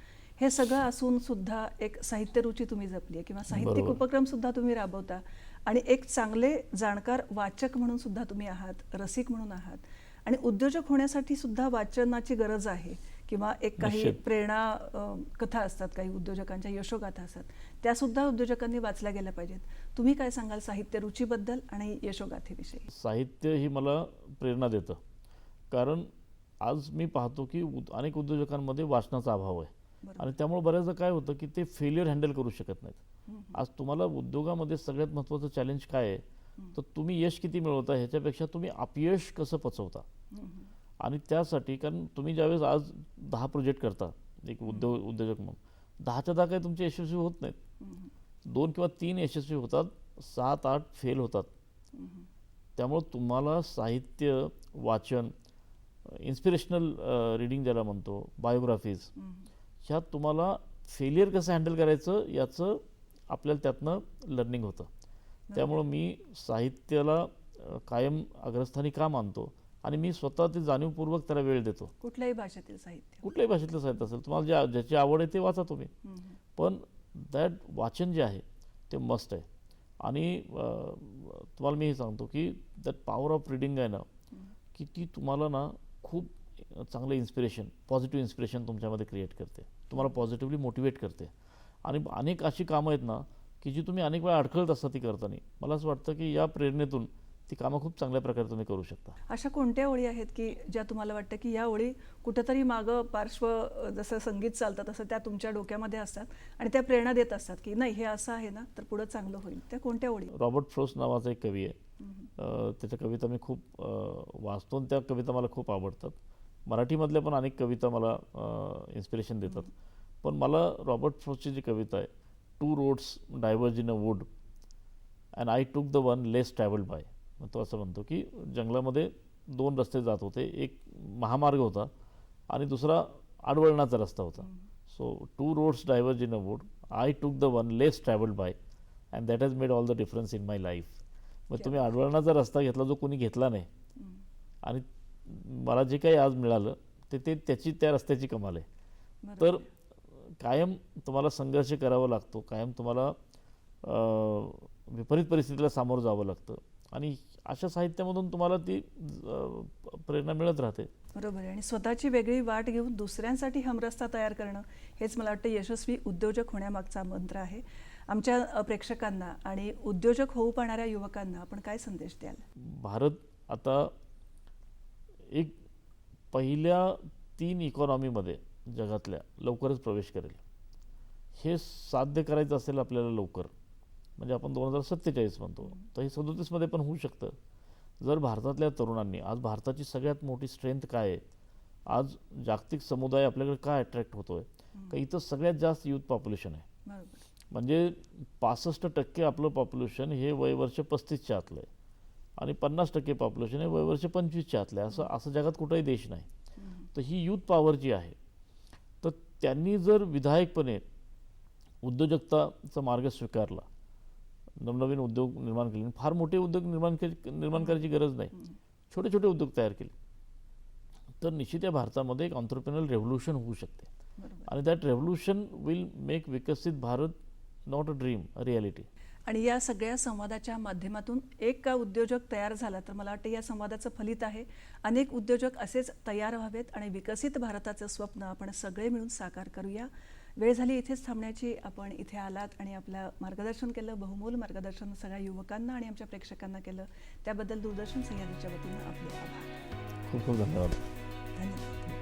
हे सगळं असून सुद्धा एक साहित्य रुची तुम्ही जपली आहे किंवा साहित्यिक बरोबर. उपक्रम सुद्धा तुम्ही राबवता आणि एक चांगले जाणकार वाचक म्हणून सुद्धा तुम्ही आहात, रसिक म्हणून आहात. आणि उद्योजक होण्यासाठी सुद्धा वाचनाची गरज आहे किंवा एक काही निश्चित. प्रेरणा कथा असतात, काही उद्योजकांच्या यशोगाथा असतात, त्या सुद्धा उद्योजकांनी वाचल्या गेल्या पाहिजेत. तुम्ही काय सांगाल साहित्य रुचीबद्दल आणि यशोगाथेविषयी? साहित्य ही मला प्रेरणा देतं, कारण आज मी पाहतो की अनेक उद्योजकांमध्ये वाचनाचा अभाव आहे. बरोबर. आणि त्यामुळे बऱ्याचदा काय होतं की ते फेल्युअर हँडल करू शकत नाहीत. आज तुम्हाला उद्योगामध्ये सगळ्यात महत्त्वाचं चॅलेंज काय आहे, तर तुम्ही यश किती मिळवता ह्याच्यापेक्षा तुम्ही अपयश कसं पचवता. आणि त्यासाठी, कारण तुम्ही ज्यावेळेस आज 10 प्रोजेक्ट करता एक उद्योजक म्हणून, 10च्या 10 काही तुमचे यशस्वी होत नाहीत. 2 किंवा 3 यशस्वी होतात, 7-8 फेल होतात. त्यामुळं तुम्हाला साहित्य वाचन, इन्स्पिरेशनल रीडिंग ज्याला म्हणतो, बायोग्राफीज, ह्यात तुम्हाला फेलियर कसं हँडल करायचं याचं आपल्याला त्यातनं लर्निंग होतं. त्यामुळं मी साहित्याला कायम अग्रस्थानी का मानतो आणि मी स्वतः ते जाणीवपूर्वक त्याला वेळ देतो. कुठल्याही भाषेतील साहित्य? कुठल्याही भाषेतलं साहित्य असेल, तुम्हाला ज्याची आवड आहे ते वाचा तुम्ही, पण दॅट वाचन जे आहे ते मस्त आहे. आणि तुम्हाला मी हे सांगतो की दॅट पॉवर ऑफ रीडिंग आहे ना, की ती तुम्हाला ना खूप चांगलं इन्स्पिरेशन, पॉझिटिव्ह इन्स्पिरेशन तुमच्यामध्ये क्रिएट करते, तुम्हाला पॉझिटिव्हली मोटिवेट करते. आणि अनेक अशी कामं आहेत ना की जी तुम्ही अनेक वेळा अडखळत असता ती करताना. मला असं वाटतं की या प्रेरणेतून ती कामं खूप चांगल्या प्रकारे तुम्ही करू शकता. अशा कोणत्या ओळी आहेत की ज्या तुम्हाला वाटतं की या ओळी कुठंतरी मागं पार्श्व जसं संगीत चालतं तसं त्या तुमच्या डोक्यामध्ये असतात आणि त्या प्रेरणा देत असतात की नाही हे असं आहे ना तर पुढं चांगलं होईल, त्या कोणत्या ओळी? रॉबर्ट फ्रोस्ट नावाचा एक कवी आहे. त्याच्या कविता मी खूप वाचतो आणि त्या कविता मला खूप आवडतात. मराठीमधल्या पण अनेक कविता मला इन्स्पिरेशन देतात. पण मला रॉबर्ट फ्रोस्टची जी कविता आहे, two roads diverge in a wood and I took the one less travelled by. मग तो असं म्हणतो की जंगलामध्ये 2 रस्ते जात होते, एक महामार्ग होता आणि दुसरा आडवळणाचा रस्ता होता. So two roads diverge in a wood, I took the one less travelled by and that has made all the difference in my life. मग तुम्ही आडवळणाचा रस्ता घेतला जो कोणी घेतला नाही आणि मला जे काही आज मिळालं ते त्याची त्या रस्त्याची कमाल आहे. तर कायम तुम्हाला संघर्ष करावा लागतो, कायम तुम्हाला विपरीत परिस्थितीला सामोरं जावं लागतं आणि अशा साहित्यामधून तुम्हाला ती प्रेरणा मिळत राहते. बरोबर आहे. आणि स्वतःची वेगळी वाट घेऊन दुसऱ्यांसाठी हमरस्ता तयार करणं हेच मला वाटतं यशस्वी उद्योजक होण्यामागचा मंत्र आहे. आमच्या प्रेक्षकांना आणि उद्योजक होऊ पाहणाऱ्या युवकांना आपण काय संदेश द्याल? भारत आता एक पहिल्या 3 इकॉनॉमीमध्ये जगातल्या लवकरच प्रवेश करेल. हे साध्य करायचं असेल आपल्याला लवकर, म्हणजे आपण 2047 म्हणतो, तर हे 37मध्ये पण होऊ शकतं जर भारतातल्या तरुणांनी. आज भारताची सगळ्यात मोठी स्ट्रेंथ काय आहे, आज जागतिक समुदाय आपल्याकडे काय अट्रॅक्ट होतोय का, इथं सगळ्यात जास्त यूथ पॉप्युलेशन आहे. म्हणजे 65% आपलं पॉप्युलेशन हे वयवर्ष 35च्या आतलं आहे आणि 50% पॉप्युलेशन हे वयवर्ष 25च्या आतलं आहे. असं जगात कुठलाही देश नाही. तर ही यूथ पॉवर जी आहे, तर त्यांनी जर विधायकपणे उद्योजकताचा मार्ग स्वीकारला, नवनवीन उद्योग निर्माण केले, फार मोठे उद्योग निर्माण करायची गरज नाही, छोटे छोटे उद्योग तयार केले, तर निश्चित या भारतामध्ये एक एंटरप्रेन्योरियल रेव्होल्यूशन होऊ शकते. आणि दॅट रेव्होल्यूशन विल मेक विकसित Bharat not a dream, a reality. आणि या सगळ्या संवादाच्या माध्यमातून एक का उद्योजक तयार झाला तर मला वाटतं या संवादाचं फलित आहे. अनेक उद्योजक असेच तयार व्हावेत आणि विकसित भारताचं स्वप्न आपण सगळे मिळून साकार करूया. वेळ झाली इथेच थांबण्याची. आपण इथे आलात आणि आपलं मार्गदर्शन केलं, बहुमोल मार्गदर्शन सगळ्या युवकांना आणि आमच्या प्रेक्षकांना केलं, त्याबद्दल दूरदर्शन सह्याद्रीच्या वतीनं आपले आभार. खूप खूप धन्यवाद. धन्यवाद.